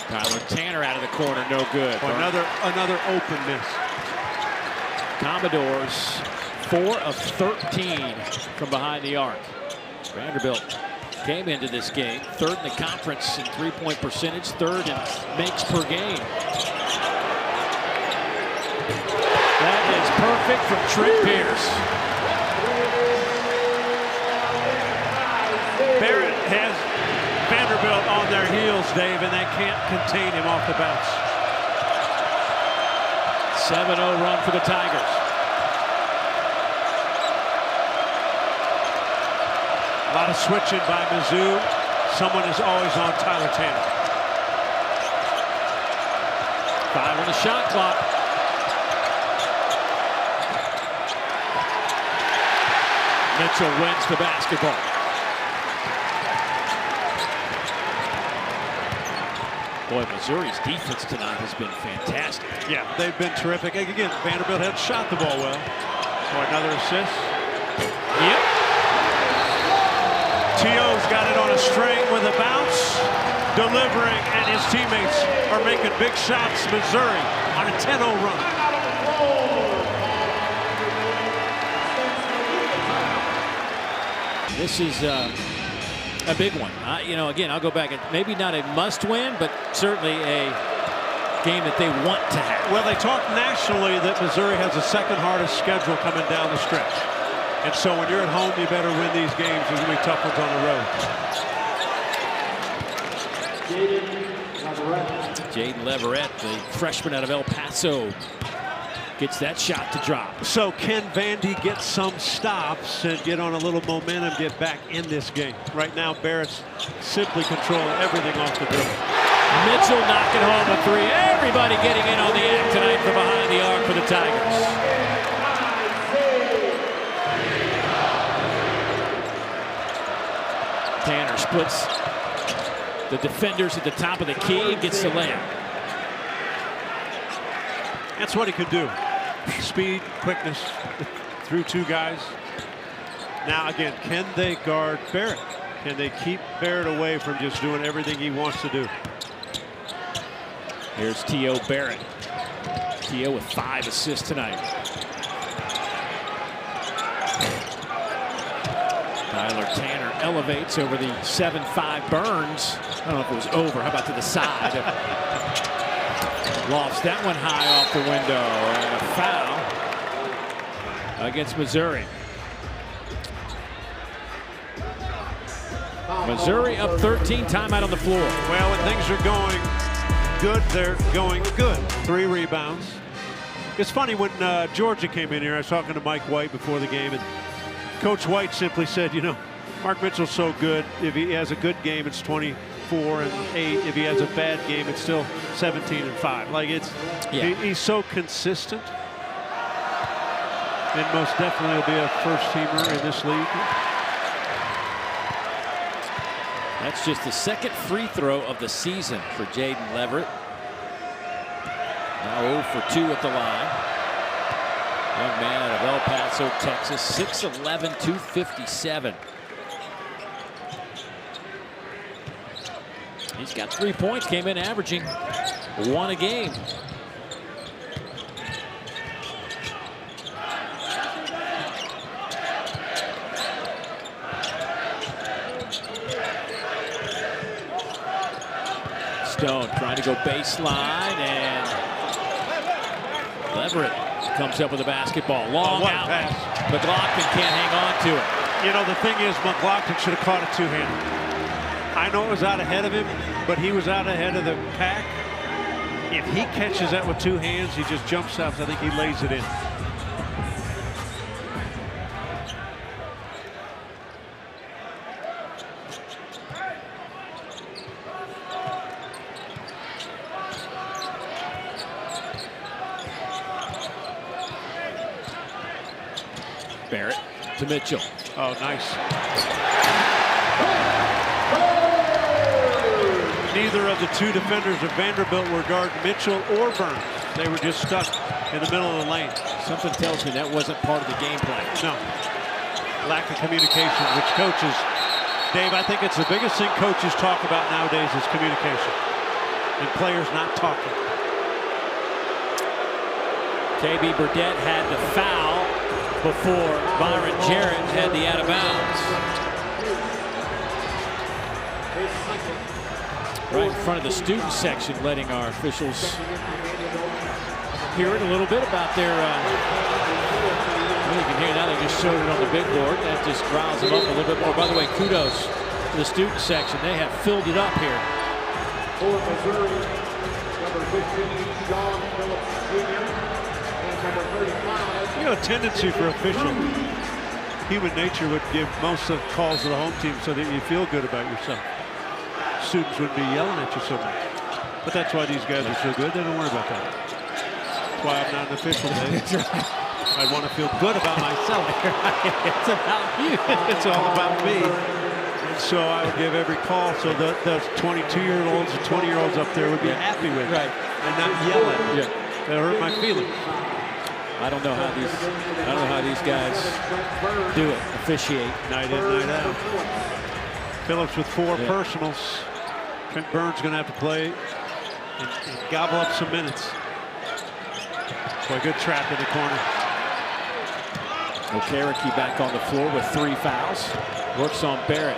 Tyler Tanner out of the corner, no good. Another open miss. Commodores 4 of 13 from behind the arc. Vanderbilt came into this game. Third in the conference in three-point percentage, third in makes per game. That is perfect from Trent Pierce. Barrett has Vanderbilt on their heels, Dave, and they can't contain him off the bounce. 7-0 run for the Tigers. A lot of switching by Mizzou. Someone is always on Tyler Tanner. 5 on the shot clock. Mitchell wins the basketball. Boy, Missouri's defense tonight has been fantastic. Yeah, they've been terrific. Again, Vanderbilt had shot the ball well. So another assist. Yep. T.O.'s got it on a string with a bounce, delivering, and his teammates are making big shots. Missouri on a 10-0 run. This is a big one. You know, again, I'll go back and maybe not a must-win, but certainly a game that they want to have. Well, they talk nationally that Missouri has the second hardest schedule coming down the stretch. And so when you're at home, you better win these games. There's going to be tough ones on the road. Jaden Leverett, the freshman out of El Paso, gets that shot to drop. So can Vandy get some stops and get on a little momentum, get back in this game? Right now, Barrett's simply controlling everything off the dribble. Mitchell knocking home a three. Everybody getting in on the act tonight from behind the arc for the Tigers. Tanner splits the defenders at the top of the key and gets the layup. That's what he could do. Speed, quickness through two guys. Now again, can they guard Barrett? Can they keep Barrett away from just doing everything he wants to do? Here's T.O. Barrett. T.O. with 5 assists tonight. Tyler Tanner elevates over the 7-5 Burns. I don't know if it was over. How about to the side? Lofts that one high off the window, and a foul against Missouri. Missouri up 13, timeout on the floor. Well, when things are going good, they're going good. 3 rebounds. It's funny, when Georgia came in here, I was talking to Mike White before the game, and Coach White simply said, you know, Mark Mitchell's so good. If he has a good game, it's 24-8. If he has a bad game, it's still 17-5. Like, it's he's so consistent, and most definitely will be a first-teamer in this league. That's just the second free throw of the season for Jaden Leverett. Now 0 for 2 at the line. Young man out of El Paso, Texas, 6'11", 257. He's got 3 points, came in averaging 1 a game. Stone trying to go baseline, and Leverett comes up with a basketball. Long out. McLaughlin can't hang on to it. You know, the thing is, McLaughlin should have caught it two-handed. I know it was out ahead of him, but he was out ahead of the pack. If he catches that with 2 hands, he just jumps up. I think he lays it in. Barrett to Mitchell. Oh, nice. Neither of the 2 defenders of Vanderbilt were guarding Mitchell or Burns. They were just stuck in the middle of the lane. Something tells me that wasn't part of the game plan. No. Lack of communication, which coaches, Dave, I think it's the biggest thing coaches talk about nowadays is communication. And players not talking. KB Burdett had the foul before Byron Jarrett had the out of bounds. Right in front of the student section, letting our officials hear it a little bit about their. Well, you can hear now they just showed it on the big board. That just riles them up a little bit more. By the way, kudos to the student section. They have filled it up here. For Missouri, number 15, Sean Phillips Jr. and number 35. You know, a tendency for officials. Human nature would give most of the calls to the home team so that you feel good about yourself. Students wouldn't be yelling at you so much. But that's why these guys are so good. They don't worry about that. That's why I'm not an official today. That's right. I want to feel good about myself. It's about you. It's all about me. And so I would give every call so that those 22-year-olds and 20-year-olds up there would be happy with it. Right. And not yell at me. That hurt my feelings. I don't know how these guys do it, officiate. Night in, night out. Phillips with 4 personals. Trent Burns going to have to play and gobble up some minutes. So a good trap in the corner. Okereke back on the floor with 3 fouls. Works on Barrett.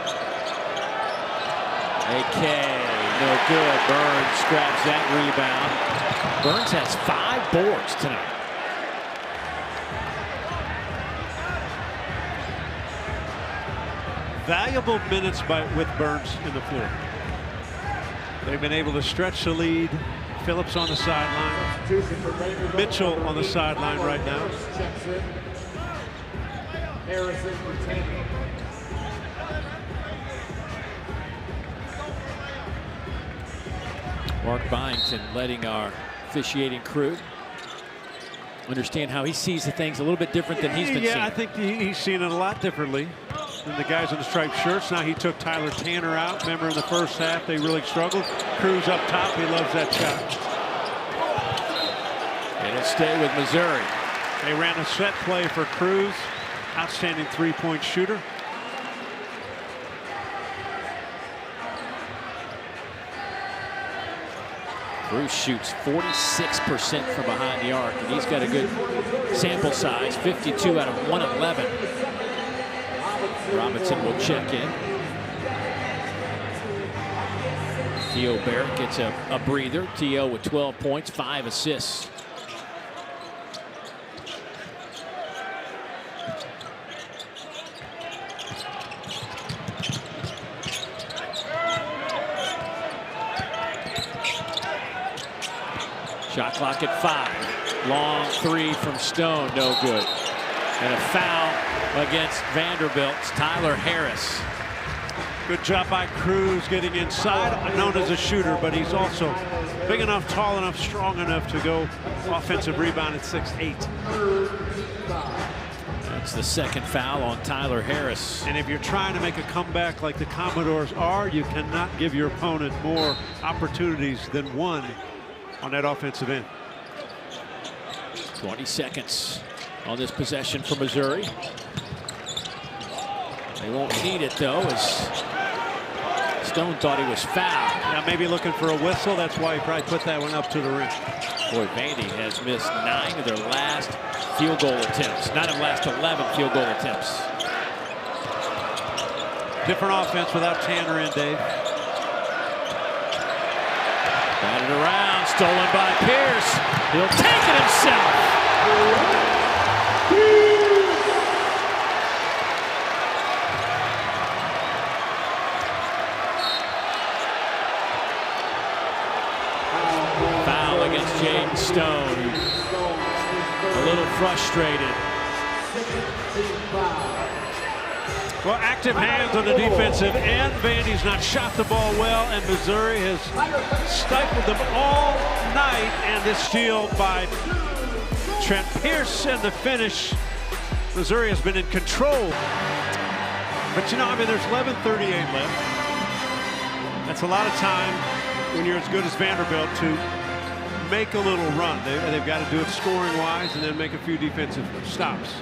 AK, no good. Burns grabs that rebound. Burns has 5 boards tonight. Valuable minutes with Burns in the floor. They've been able to stretch the lead. Phillips on the sideline. Mitchell on the sideline right now. Harrison for 10. Mark Byington letting our officiating crew understand how he sees the things a little bit different than he's been seeing. I think he's seen it a lot differently than the guys in the striped shirts. Now he took Tyler Tanner out. Remember in the first half they really struggled. Cruz up top, he loves that shot. It'll stay with Missouri. They ran a set play for Cruz. Outstanding 3-point shooter. Cruz shoots 46% from behind the arc, and he's got a good sample size, 52 out of 111. Robinson will check in. Theo Barrett gets a breather. Theo with 12 points, 5 assists. Shot clock at 5. Long 3 from Stone, no good. And a foul against Vanderbilt's Tyler Harris. Good job by Cruz getting inside. Known as a shooter, but he's also big enough, tall enough, strong enough to go offensive rebound at 6'8". That's the second foul on Tyler Harris. And if you're trying to make a comeback like the Commodores are, you cannot give your opponent more opportunities than one on that offensive end. 20 seconds on this possession for Missouri. They won't need it though, as Stone thought he was fouled. Now maybe looking for a whistle. That's why he probably put that one up to the rim. Boy, Vandy has missed 9 of their last field goal attempts. 9 of the last 11 field goal attempts. Different offense without Tanner in, Dave. Batted around, stolen by Pierce. He'll take it himself. Foul against Jaden Stone. A little frustrated. Well, active hands on the defensive end. Vandy's not shot the ball well, and Missouri has stifled them all night. And this steal by Trent Pierce and the finish. Missouri has been in control. But you know, I mean, there's 11:38 left. That's a lot of time when you're as good as Vanderbilt to make a little run. They've got to do it scoring-wise and then make a few defensive stops.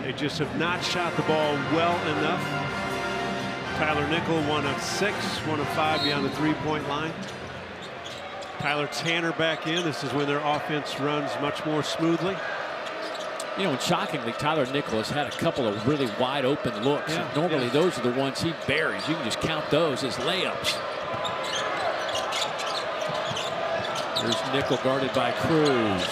They just have not shot the ball well enough. Tyler Nickel, 1 of 6, 1 of 5 beyond the 3-point line. Tyler Tanner back in. This is when their offense runs much more smoothly. You know, and shockingly, Tyler Nicholas had a couple of really wide open looks. Yeah, Normally, those are the ones he buries. You can just count those as layups. There's Nickel guarded by Cruz.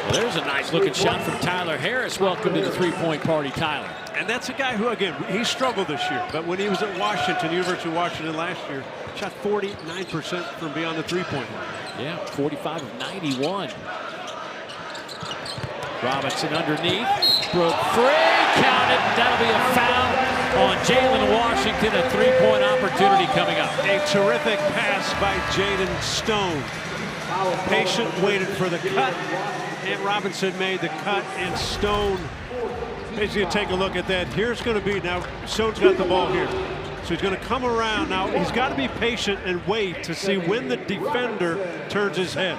Well, there's a nice looking shot from Tyler Harris. Welcome to the three-point party, Tyler. And that's a guy who, again, he struggled this year. But when he was at Washington, University of Washington last year, shot 49% from beyond the three-point line. Yeah, 45 of 91. Robinson underneath, broke free, counted. That'll be a foul on Jalen Washington. A three-point opportunity coming up. A terrific pass by Jaden Stone. Patient, waited for the cut, and Robinson made the cut, and Stone basically take a look at that. Here's going to be, now Stone's got the ball here. So he's going to come around. Now he's got to be patient and wait to see when the defender turns his head.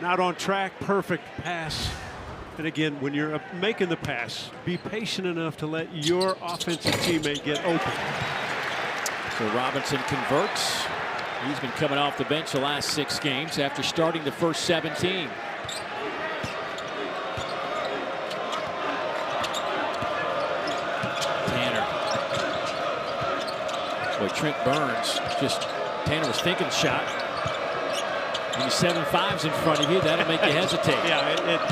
Not on track, perfect pass. And again, when you're making the pass, be patient enough to let your offensive teammate get open. So Robinson converts. He's been coming off the bench the last 6 games after starting the first 17. Tanner. Boy, Trent Burns, Tanner was thinking the shot. When you 7 5s in front of you, that'll make you hesitate. Yeah, that's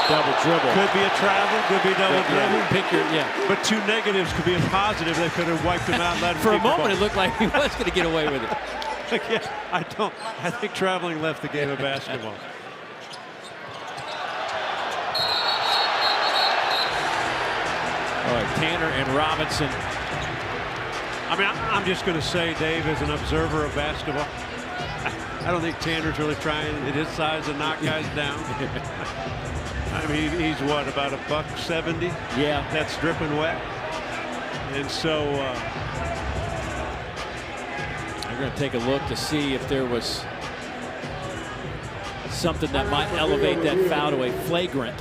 double dribble. Could be a travel, could be double dribble. Pick your, But 2 negatives could be a positive. They could have wiped him out and let him For a keep the moment, ball. it looked like he was going to get away with it. Yeah, I think traveling left the game of basketball. All right, Tanner and Robinson. I mean, I'm just going to say, Dave, as an observer of basketball, I don't think Tanner's really trying at his size to knock guys down. I mean, he's what, about $170? Yeah. That's dripping wet. And so we're going to take a look to see if there was something that might elevate that foul to a flagrant.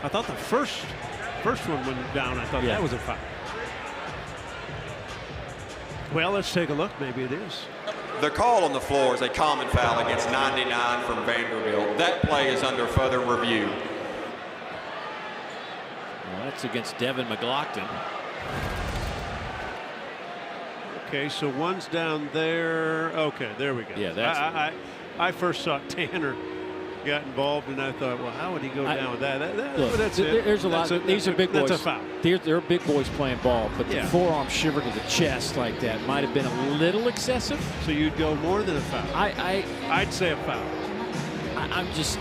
I thought the first one went down. I thought that was a foul. Well, let's take a look. Maybe it is. The call on the floor is a common foul against 99 from Vanderbilt. That play is under further review. Well, that's against Devin McLaughlin. Okay, so one's down there. Okay, there we go. Yeah, that's. I first saw Tanner got involved, and I thought, well, how would he go down with that? Look, that's it. There's a lot. These are big boys. That's a foul. They're big boys playing ball, but the forearm shiver to the chest like that might have been a little excessive. So you'd go more than a foul. I'd say a foul. I'm just.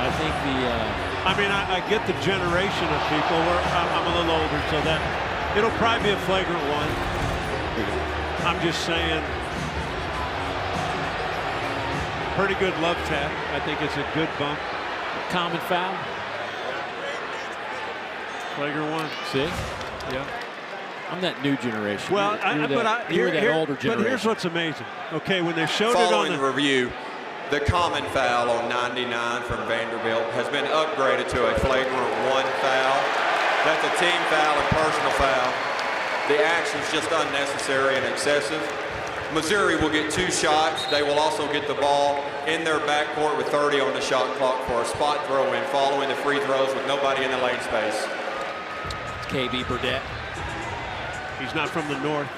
I think the. I mean, I get the generation of people. I'm a little older, so that it'll probably be a flagrant one. I'm just saying. Pretty good love tap. I think it's a good bump. Common foul. Flagrant one. See? Yeah. I'm that new generation. Well, you're that older generation. But here's what's amazing. Okay, when they showed Following it on the review, the common foul on 99 from Vanderbilt has been upgraded to a flagrant 1 foul. That's a team foul and personal foul. The action's just unnecessary and excessive. Missouri will get 2 shots. They will also get the ball in their backcourt with 30 on the shot clock for a spot throw in following the free throws with nobody in the lane space. KB Burdett. He's not from the north.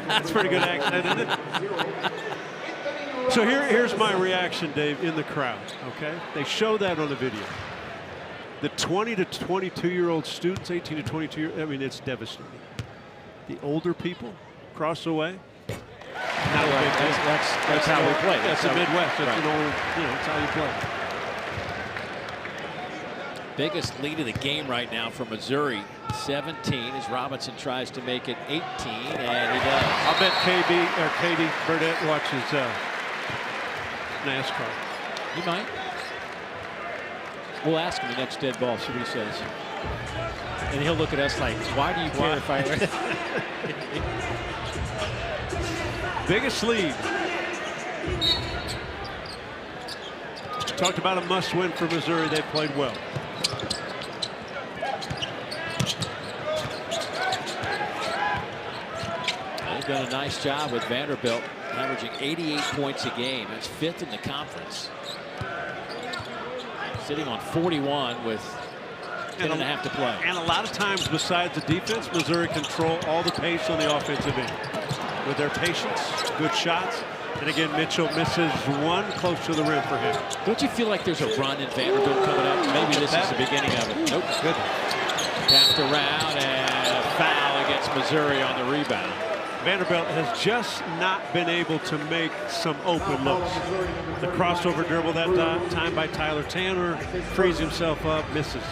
That's pretty good accent, isn't it? So here's my reaction, Dave, in the crowd, okay? They show that on the video. The 20 to 22-year-old students, 18 to 22, I mean, it's devastating. The older people cross the way. That's how we play. That's the Midwest. That's an old, that's how you play. Biggest lead of the game right now for Missouri, 17, as Robinson tries to make it 18, and he does. I'll bet Katie Burdett watches NASCAR. He might. We'll ask him the next dead ball, see what he says. And he'll look at us like, why do you care if I... Biggest lead. Talked about a must-win for Missouri. They played well. done a nice job with Vanderbilt, averaging 88 points a game. That's 5th in the conference. Sitting on 41 with 10 and a half to play. And a lot of times, besides the defense, Missouri control all the pace on the offensive end. With their patience, good shots. And again, Mitchell misses one close to the rim for him. Don't you feel like there's a run in Vanderbilt coming up? Maybe this is the beginning of it. Nope. Good. Tapped around and a foul against Missouri on the rebound. Vanderbilt has just not been able to make some open looks. The crossover dribble that time by Tyler Tanner, frees himself up, misses.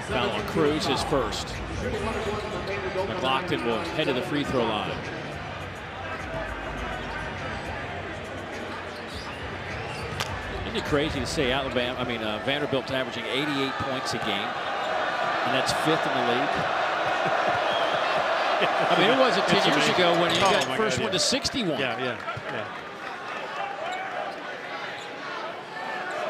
Foul on Cruz, his first. McLaughlin will head to the free throw line. Isn't it crazy to say Vanderbilt's averaging 88 points a game, and that's 5th in the league? I mean, it wasn't 10 years ago when you got first one to 61. Yeah.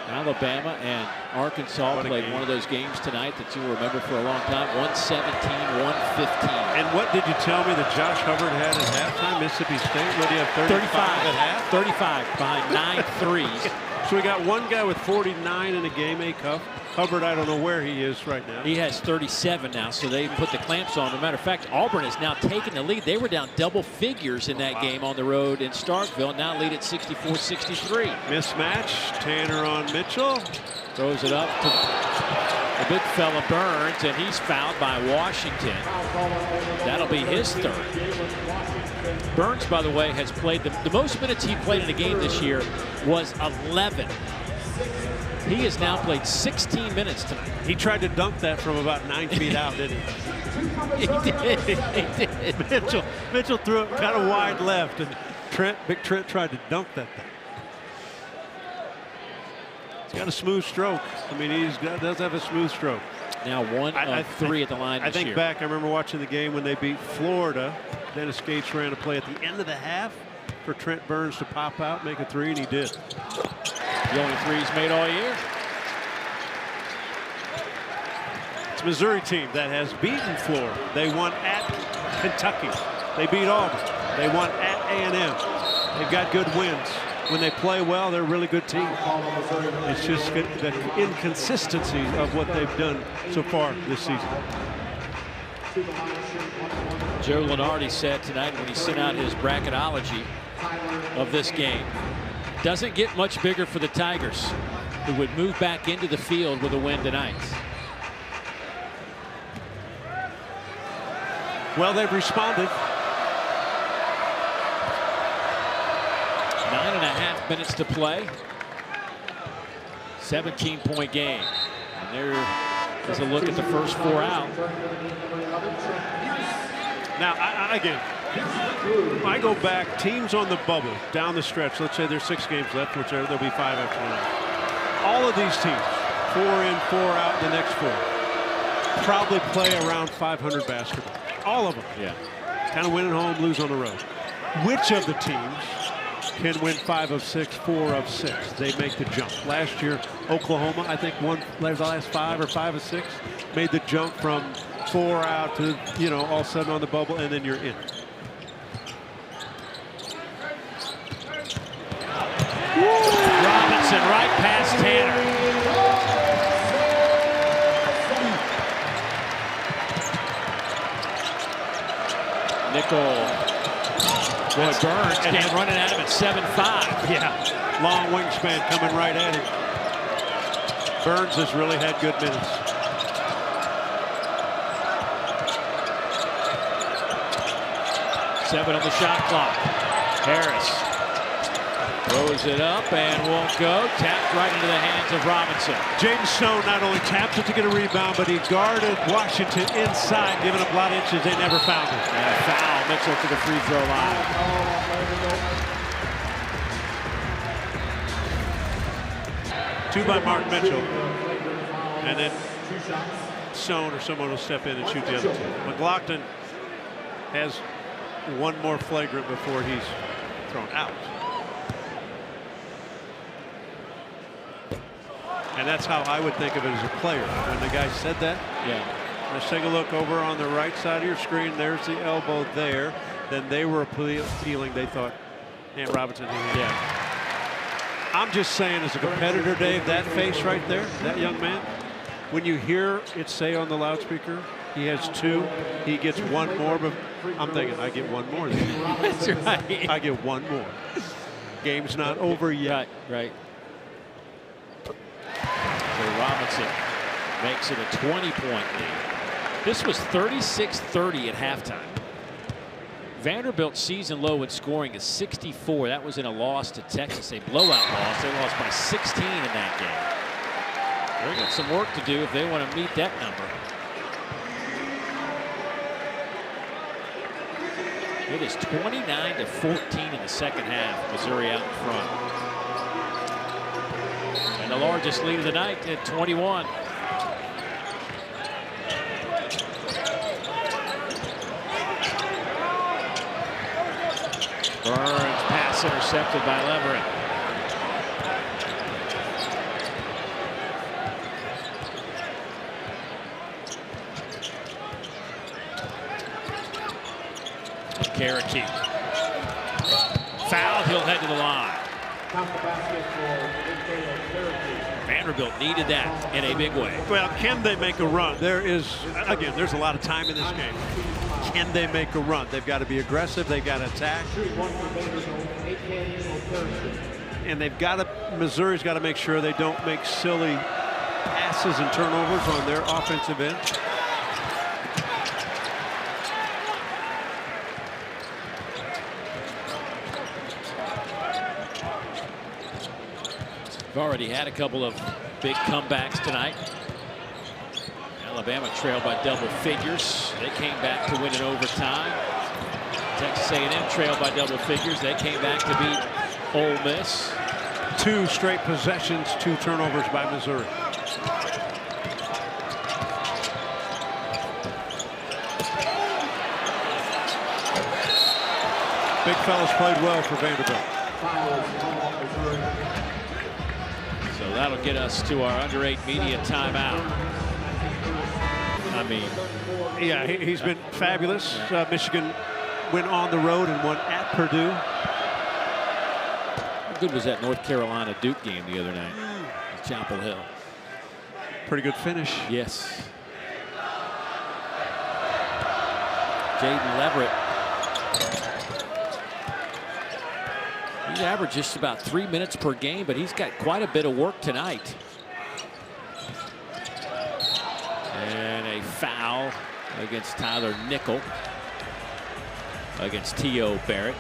Alabama and Arkansas played one of those games tonight that you will remember for a long time. 117-115. And what did you tell me that Josh Hubbard had at halftime? Mississippi State. What do you have? 35 at half. 35 behind 9 threes. So we got one guy with 49 in a game. Hubbard, I don't know where he is right now. He has 37 now, so they put the clamps on. As a matter of fact, Auburn has now taken the lead. They were down double figures in that game on the road in Starkville. Now lead at 64-63. Mismatch. Tanner on Mitchell. Throws it up to the big fella Burns, and he's fouled by Washington. That'll be his 3rd. Burns, by the way, has played the most minutes he played in a game this year was 11. He has now played 16 minutes tonight. He tried to dunk that from about 9 feet out, didn't he? He did. Mitchell threw it kind of wide left, and Big Trent tried to dunk that thing. He's got a smooth stroke. I mean, does have a smooth stroke. Now 1 of 3 at the line this year. I remember watching the game when they beat Florida. Dennis Gates ran a play at the end of the half for Trent Burns to pop out, make a 3, and he did. The only 3 he's made all year. It's a Missouri team that has beaten Florida. They won at Kentucky. They beat Auburn. They won at A&M. They've got good wins. When they play well, they're a really good team. It's just the inconsistency of what they've done so far this season. Joe Lunardi said tonight when he sent out his bracketology of this game, doesn't get much bigger for the Tigers, who would move back into the field with a win tonight. Well, they've responded. 9.5 minutes to play. 17-point game. And there is a look at the first 4 out. Now, again, I go back, teams on the bubble down the stretch. Let's say there's 6 games left, which there'll be 5 after tonight. All of these teams, 4 in, 4 out, the next 4, probably play around 500 basketball. All of them. Yeah. Kind of win at home, lose on the road. Which of the teams can win 5 of 6, 4 of 6? They make the jump. Last year, Oklahoma, I think, won the last 5 or 5 of 6, made the jump from 4 out to, all of a sudden on the bubble, and then you're in. Robinson right past Tanner. Nickel. Boy, Burns can't run it at him at 7'5". Yeah, long wingspan coming right at him. Burns has really had good minutes. Seven on the shot clock. Harris throws it up and won't go. Tapped right into the hands of Robinson. Jaden Stone not only tapped it to get a rebound, but he guarded Washington inside, giving up a lot of inches. They never found it. And a foul. Mitchell to the free throw line. Two by Mark Mitchell. And then Stone or someone will step in and shoot the other 2. McLaughlin has one more flagrant before he's thrown out. And that's how I would think of it as a player. When the guy said that, yeah. Let's take a look over on the right side of your screen. There's the elbow there. then they were appealing. They thought, man, Robinson. Yeah. I'm just saying, as a competitor, Dave, that face right there, that young man, when you hear it say on the loudspeaker, he has 2, he gets 1 more, but I'm thinking, I get 1 more. That's right. I get 1 more. Game's not over yet. Right. So Robinson makes it a 20-point lead. This was 36-30 at halftime. Vanderbilt's season low in scoring is 64. That was in a loss to Texas, a blowout loss. They lost by 16 in that game. They've got some work to do if they want to meet that number. It is 29-14 in the second half. Missouri out in front. And the largest lead of the night at 21. Burns, pass intercepted by Leverett. Cherokee. Foul, he'll head to the line. Vanderbilt needed that in a big way. Well, can they make a run? There's a lot of time in this game. Can they make a run? They've got to be aggressive. They've got to attack. And Missouri's got to make sure they don't make silly passes and turnovers on their offensive end. We've already had a couple of big comebacks tonight. Alabama trailed by double figures. They came back to win in overtime. Texas A&M trailed by double figures. They came back to beat Ole Miss. 2 straight possessions, 2 turnovers by Missouri. Big fellas played well for Vanderbilt. So that'll get us to our under 8 media timeout. I mean, yeah, he's been fabulous. Michigan went on the road and won at Purdue. How good was that North Carolina Duke game the other night? Chapel Hill. Pretty good finish. Yes. Jaden Leverett. He's averaged just about 3 minutes per game, but he's got quite a bit of work tonight. And a foul against Tyler Nickel against T.O. Barrett.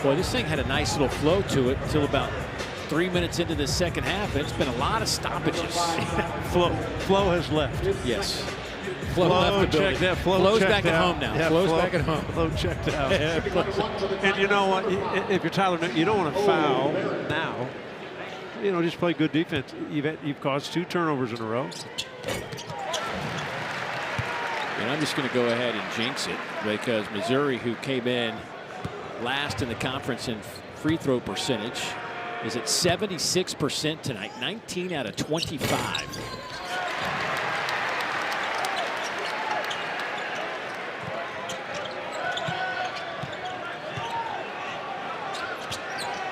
Boy, this thing had a nice little flow to it until about 3 minutes into the second half. It's been a lot of stoppages. Flow has left. Yes. Flo left the building. That. Flo's back at home now. Yeah, Flo's back at home. Flo checked out. And you know what? If you're Tyler, you don't want to foul now. You know, just play good defense. You've caused 2 turnovers in a row. And I'm just going to go ahead and jinx it because Missouri, who came in last in the conference in free throw percentage, is at 76% tonight, 19 out of 25.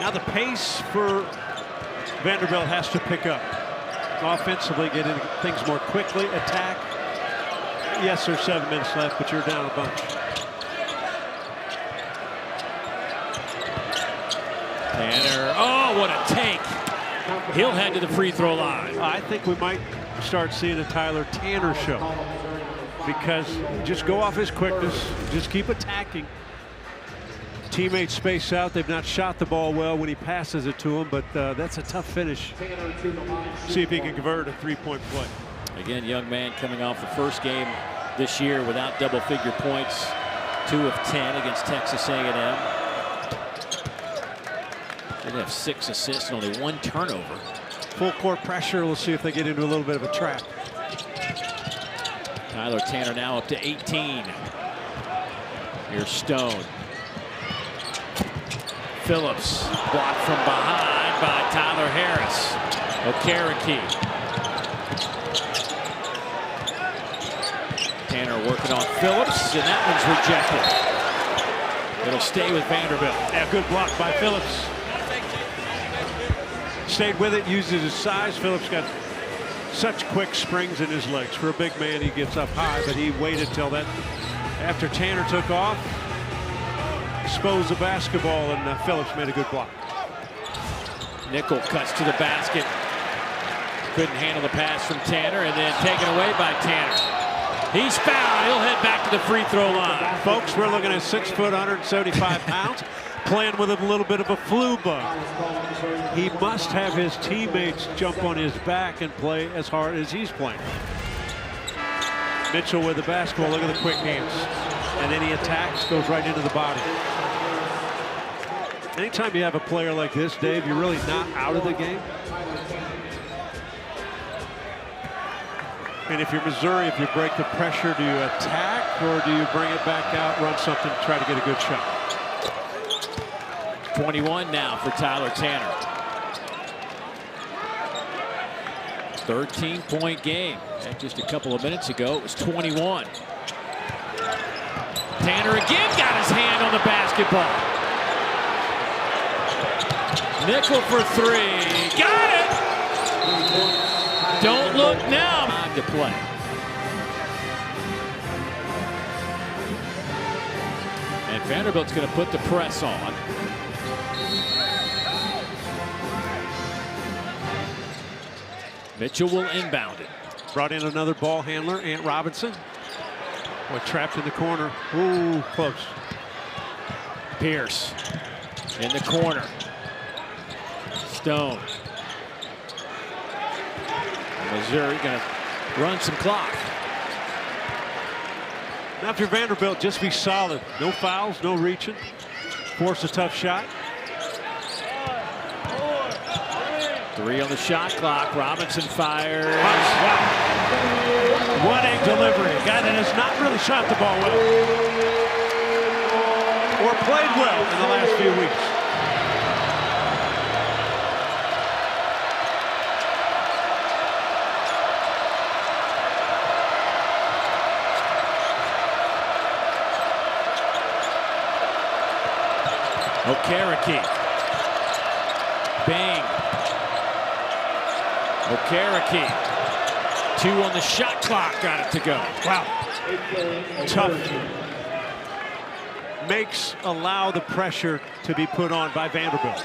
Now the pace for Vanderbilt has to pick up. Offensively, get into things more quickly, attack. Yes, there's 7 minutes left, but you're down a bunch. Tanner, oh, what a take. He'll head to the free throw line. I think we might start seeing a Tyler Tanner show because just go off his quickness, just keep attacking. Teammates space out. They've not shot the ball well when he passes it to him, but that's a tough finish. See if he can convert a 3-point play. Again, young man coming off the first game this year without double-figure points, 2 of 10 against Texas A&M. Did have 6 assists and only 1 turnover. Full court pressure. We'll see if they get into a little bit of a trap. Tyler Tanner now up to 18. Here's Stone. Phillips blocked from behind by Tyler Harris. Okereke. Tanner working Working on Phillips, and that one's rejected. It'll stay with Vanderbilt. Yeah, good block by Phillips. Stayed with it, uses his size. Phillips got such quick springs in his legs. For a big man, he gets up high, but he waited till that after Tanner took off, exposed the basketball, and Phillips made a good block. Nickel cuts to the basket. Couldn't handle the pass from Tanner, and then taken away by Tanner. He's fouled. He'll head back to the free throw line. Folks, we're looking at 6 foot, 175 pounds, playing with a little bit of a flu bug. He must have his teammates jump on his back and play as hard as he's playing. Mitchell with the basketball. Look at the quick hands. And then he attacks, goes right into the body. Anytime you have a player like this, Dave, you're really not out of the game. And if you're Missouri, if you break the pressure, do you attack or do you bring it back out, run something, try to get a good shot? 21 now for Tyler Tanner. 13-point game. And just a couple of minutes ago, it was 21. Tanner again got his hand on the basketball. Nickel for three. Got it! Don't look now. Time to play. And Vanderbilt's going to put the press on. Mitchell will inbound it. Brought in another ball handler, Ant Robinson. Boy, trapped in the corner. Ooh, close. Pierce in the corner. Stone. Missouri going to run some clock. Now if you're Vanderbilt, just be solid. No fouls, no reaching. Force a tough shot. 3 on the shot clock. Robinson fires. Wow. What a delivery. A guy that has not really shot the ball well. Or played well in the last few weeks. Okereke. Bang. Okereke. 2 on the shot clock. Got it to go. Wow. Tough. Allow the pressure to be put on by Vanderbilt.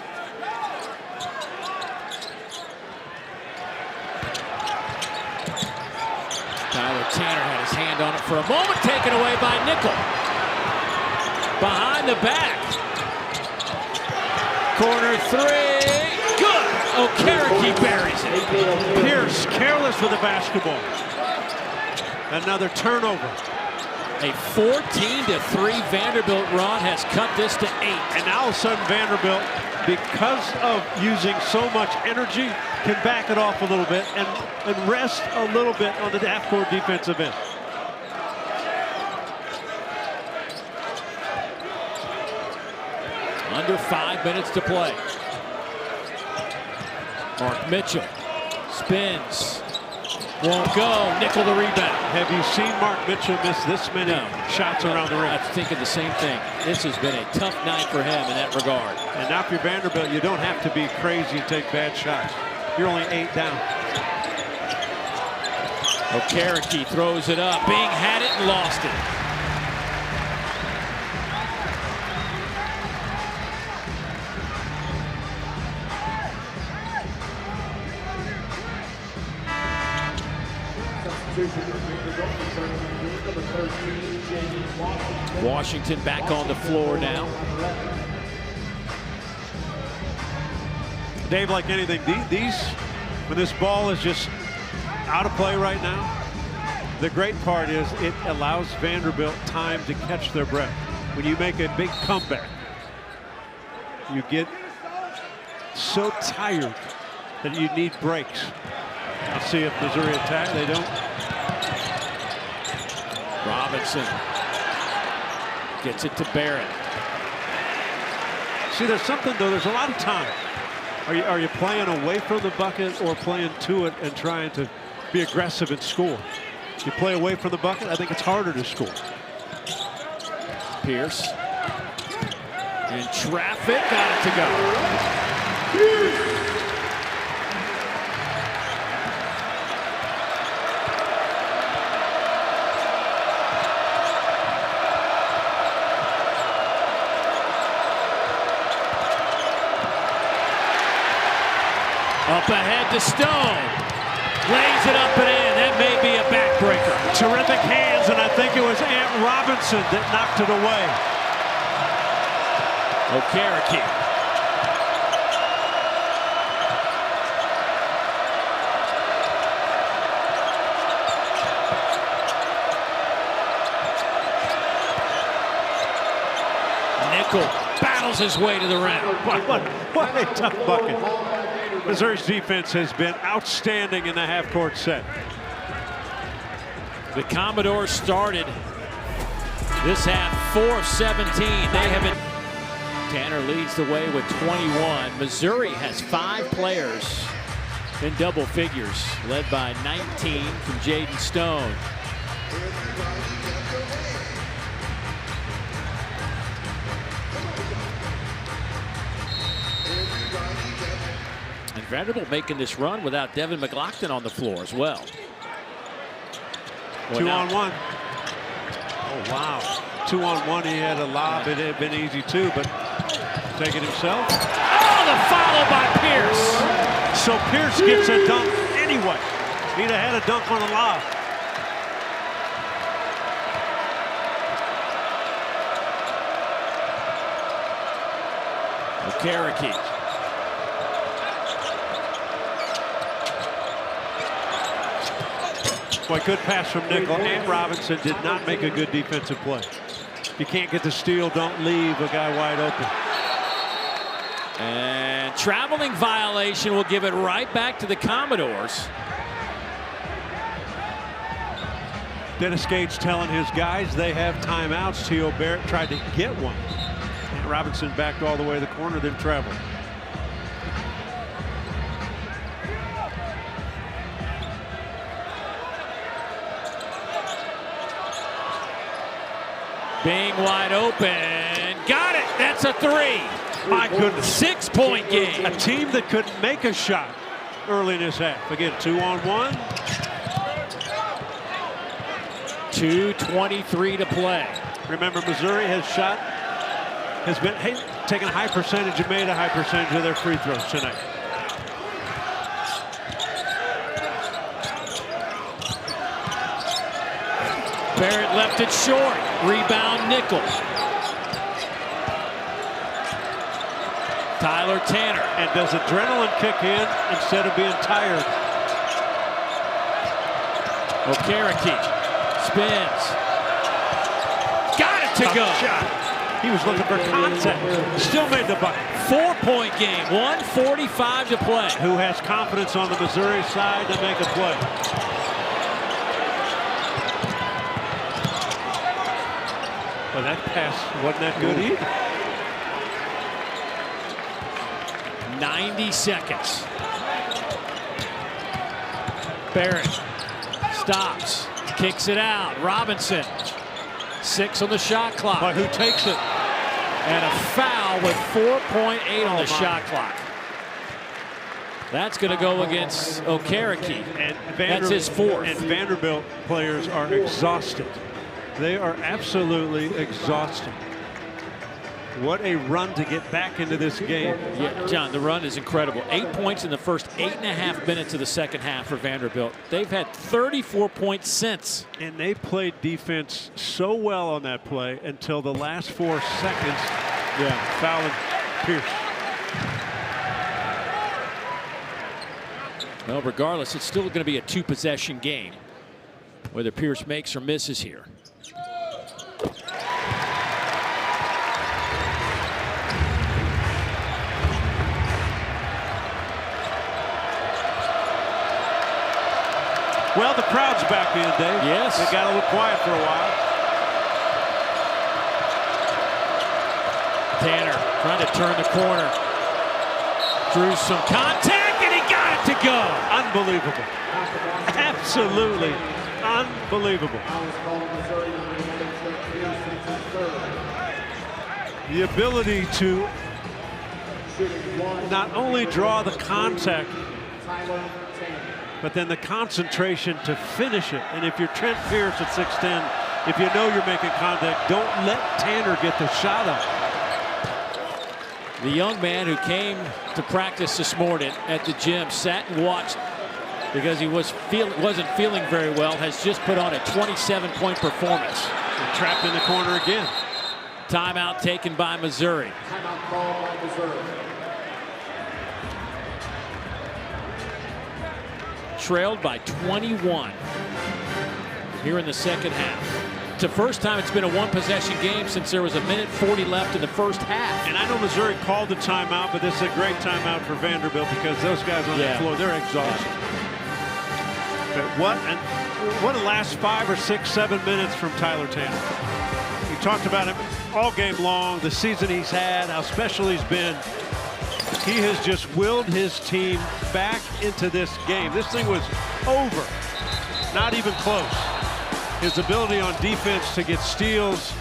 Tyler Tanner had his hand on it for a moment. Taken away by Nickel. Behind the back. Corner 3. Good. Okereke buries it. Pierce careless with the basketball. Another turnover. A 14-3 Vanderbilt run has cut this to 8. And now all of a sudden Vanderbilt, because of using so much energy, can back it off a little bit and rest a little bit on the half-court defensive end. Under 5 minutes to play. Mark Mitchell spins. Won't go. Nickel the rebound. Have you seen Mark Mitchell miss this many shots around the rim? I'm thinking the same thing. This has been a tough night for him in that regard. And now if you're Vanderbilt, you don't have to be crazy and take bad shots. You're only 8 down. Okereke throws it up. Bing had it and lost it. Washington back on the floor now. Dave, like anything, when this ball is just out of play right now, the great part is it allows Vanderbilt time to catch their breath. When you make a big comeback, you get so tired that you need breaks. Let's see if Missouri attack. They don't. Robinson gets it to Barrett. See, there's something though. There's a lot of time. Are you playing away from the bucket or playing to it and trying to be aggressive and score? You play away from the bucket, I think it's harder to score. Pierce. In traffic, got it to go. Up ahead to Stone. Lays it up and in. That may be a backbreaker. Terrific hands, and I think it was Ant Robinson that knocked it away. Okereke. Nickel battles his way to the rim. What a tough bucket. Missouri's defense has been outstanding in the half-court set. The Commodores started this half 4 of 17. They have been. Tanner leads the way with 21. Missouri has 5 players in double figures, led by 19 from Jaden Stone. And Vanderbilt making this run without Devin McLaughlin on the floor as well. 2-on-1. Oh, wow. 2-on-1, he had a lob. It had been easy too, but take it himself. Oh, the follow by Pierce. So Pierce gets a dunk anyway. He'd have had a dunk on a lob. Okereke. Boy, good pass from Nickel. Ant Robinson did not make a good defensive play. You can't get the steal, don't leave a guy wide open. And traveling violation will give it right back to the Commodores. Dennis Gage telling his guys they have timeouts. T.O. Barrett tried to get one. Ant Robinson backed all the way to the corner, then traveled. Being wide open. Got it. That's a 3. My goodness. 6-point game. A team that couldn't make a shot early in this half. Again, 2-on-1. 2:23 to play. Remember, Missouri has taken a high percentage and made a high percentage of their free throws tonight. Barrett left it short. Rebound Nickel. Tyler Tanner. And does adrenaline kick in instead of being tired? Okereke spins. Got it to go. Shot. He was looking for contact. Still made the bucket. 4-point game. 1:45 to play. Who has confidence on the Missouri side to make a play? Well, that pass wasn't that good either. 90 seconds. Barrett stops, kicks it out. Robinson, 6 on the shot clock. But who takes it? And a foul with 4.8 on the shot clock. That's going to go against Okereke. And that's his 4th. And Vanderbilt players are exhausted. They are absolutely exhausted. What a run to get back into this game. Yeah, John, the run is incredible. 8 points in the first 8.5 minutes of the second half for Vanderbilt. They've had 34 points since. And they played defense so well on that play until the last 4 seconds. Yeah, fouling Pierce. Well, regardless, it's still going to be a 2-possession game, whether Pierce makes or misses here. Well, the crowd's back in, Dave. Yes. They got a little quiet for a while. Tanner trying to turn the corner. Drew some contact, and he got it to go. Unbelievable. Absolutely Unbelievable. Fouls called on Missouri, number 11, Trent Pierce, into third. The ability to Shooting one. not only draw the contact, Tyler Tanner. but then the concentration to finish it. And if you're Trent Pierce at 6'10", if you know you're making contact, don't let Tanner get the shot up. The young man who came to practice this morning at the gym, sat and watched because he wasn't feeling very well, has just put on a 27-point performance. And trapped in the corner again. Timeout taken by Missouri. Timeout called by Missouri. Trailed by 21 here in the second half. It's the first time it's been a one-possession game since there was a minute 40 left in the first half. And I know Missouri called the timeout, but this is a great timeout for Vanderbilt because those guys on the floor, they're exhausted. But what a last 5 or 6, 7 minutes from Tyler Tanner. We talked about him all game long, the season he's had, how special he's been. He has just willed his team back into this game. This thing was over, not even close. His ability on defense to get steals,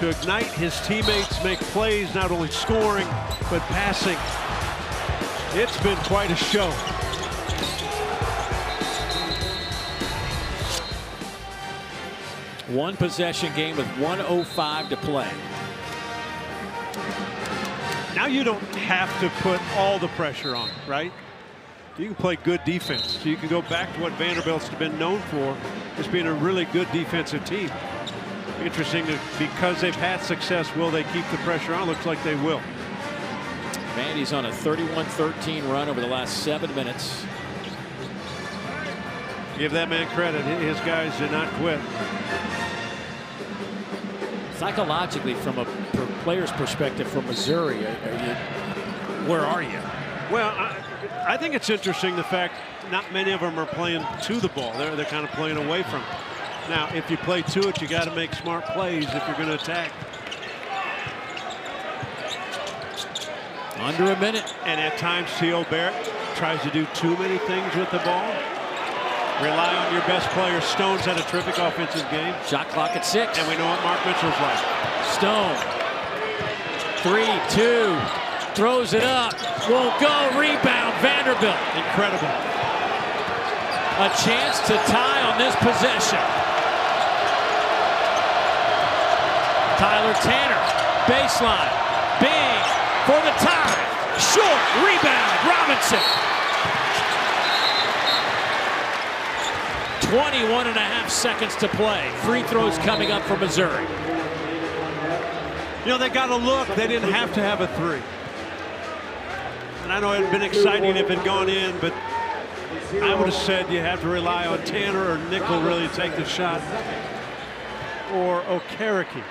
to ignite his teammates, make plays, not only scoring, but passing. It's been quite a show. One possession game with 1:05 to play. Now you don't have to put all the pressure on, right? You can play good defense. So you can go back to what Vanderbilt's been known for, as being a really good defensive team. Interesting that because they've had success, will they keep the pressure on? Looks like they will. Vandy's on a 31-13 run over the last 7 minutes. Give that man credit. His guys did not quit. Psychologically, from a player's perspective for Missouri, where are you? Well, I think it's interesting the fact not many of them are playing to the ball. They're kind of playing away from it. Now, if you play to it, you got to make smart plays if you're going to attack. Under a minute. And at times, T.O. Barrett tries to do too many things with the ball. Rely on your best player. Stone's had a terrific offensive game. Shot clock at 6. And we know what Mark Mitchell's like. Stone. 3-2. Throws it up. Won't go. Rebound. Vanderbilt. Incredible. A chance to tie on this possession. Tyler Tanner. Baseline. Bing. For the tie. Short. Rebound. Robinson. 21.5 seconds to play. Free throws coming up for Missouri. You know, they got to look. They didn't have to have a 3. And I know it had been exciting if it had gone in, but I would have said you have to rely on Tanner or Nickel really to take the shot. Or Okereke.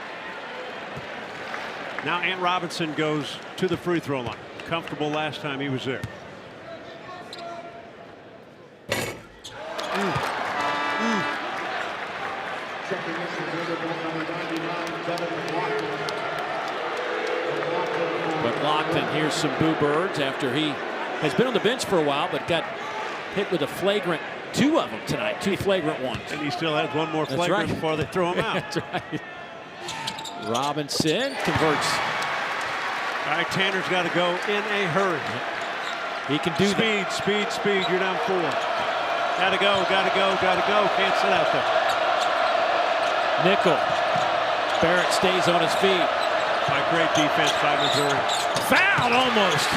Now Ant Robinson goes to the free throw line. Comfortable last time he was there. But Lockton here's some boo birds after he has been on the bench for a while, but got hit with a flagrant 2 of them tonight. 2 flagrant ones. And he still has one more flagrant before they throw him out. That's right. Robinson converts. All right, Tanner's got to go in a hurry. He can do that. Speed. You're down 4. Gotta go. Can't sit out there. Nickel. Barrett stays on his feet. By great defense by Missouri. Fouled almost.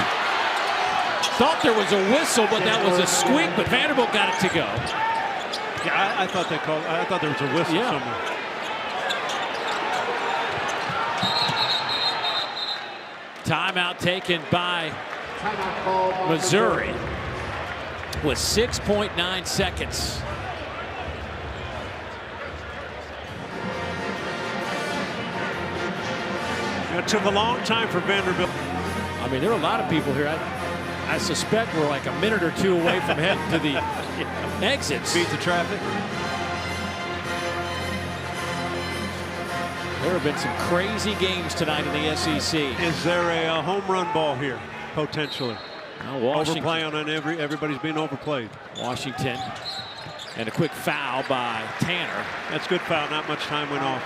Thought there was a whistle, but that was a squeak, but Vanderbilt got it to go. Yeah, I thought they called. I thought there was a whistle somewhere. Timeout taken by Missouri with 6.9 seconds. It took a long time for Vanderbilt. I mean, there are a lot of people here. I suspect we're like a minute or 2 away from heading to the exits. Beat the traffic. There have been some crazy games tonight in the SEC. Is there a home run ball here? Potentially. Washington. Overplay on everybody's being overplayed. Washington And a quick foul by Tanner. That's a good foul. Not much time went off.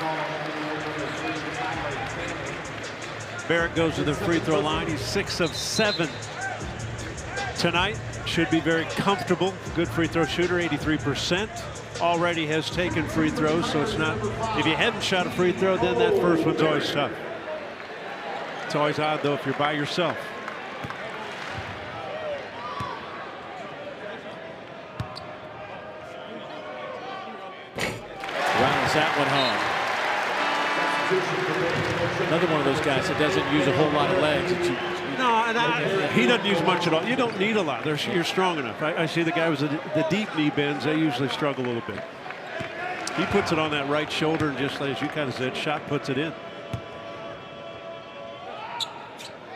Barrett goes to the free throw line. He's 6 of 7 tonight. Should be very comfortable. Good free throw shooter, 83%. Already has taken free throws, so it's not, if you haven't shot a free throw, then that first one's always tough. It's always odd, though, if you're by yourself. Rounds that one home. Another one of those guys that doesn't use a whole lot of legs. No, and he doesn't use much at all. You don't need a lot. You're strong enough. I see the guy with the deep knee bends. They usually struggle a little bit. He puts it on that right shoulder, and just as you kind of said, shot puts it in.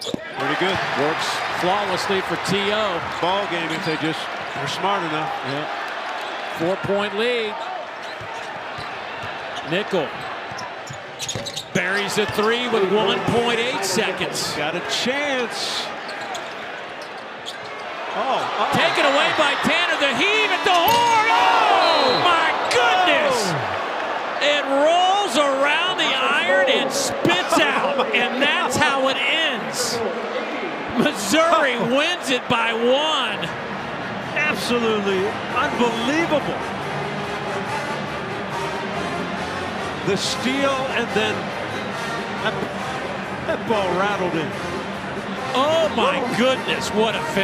Pretty good. Works flawlessly for T.O. Ball game if they just are smart enough. Yeah. 4-point lead. Nickel buries a 3 with 1.8 seconds. Got a chance. Taken away by Tanner. The heave at the horn. Oh, my goodness. It rolls around the iron and spits out. And that's how it ends. Missouri wins it by 1. Absolutely unbelievable. The steal, and then that ball rattled in. Oh, my goodness. What a finish.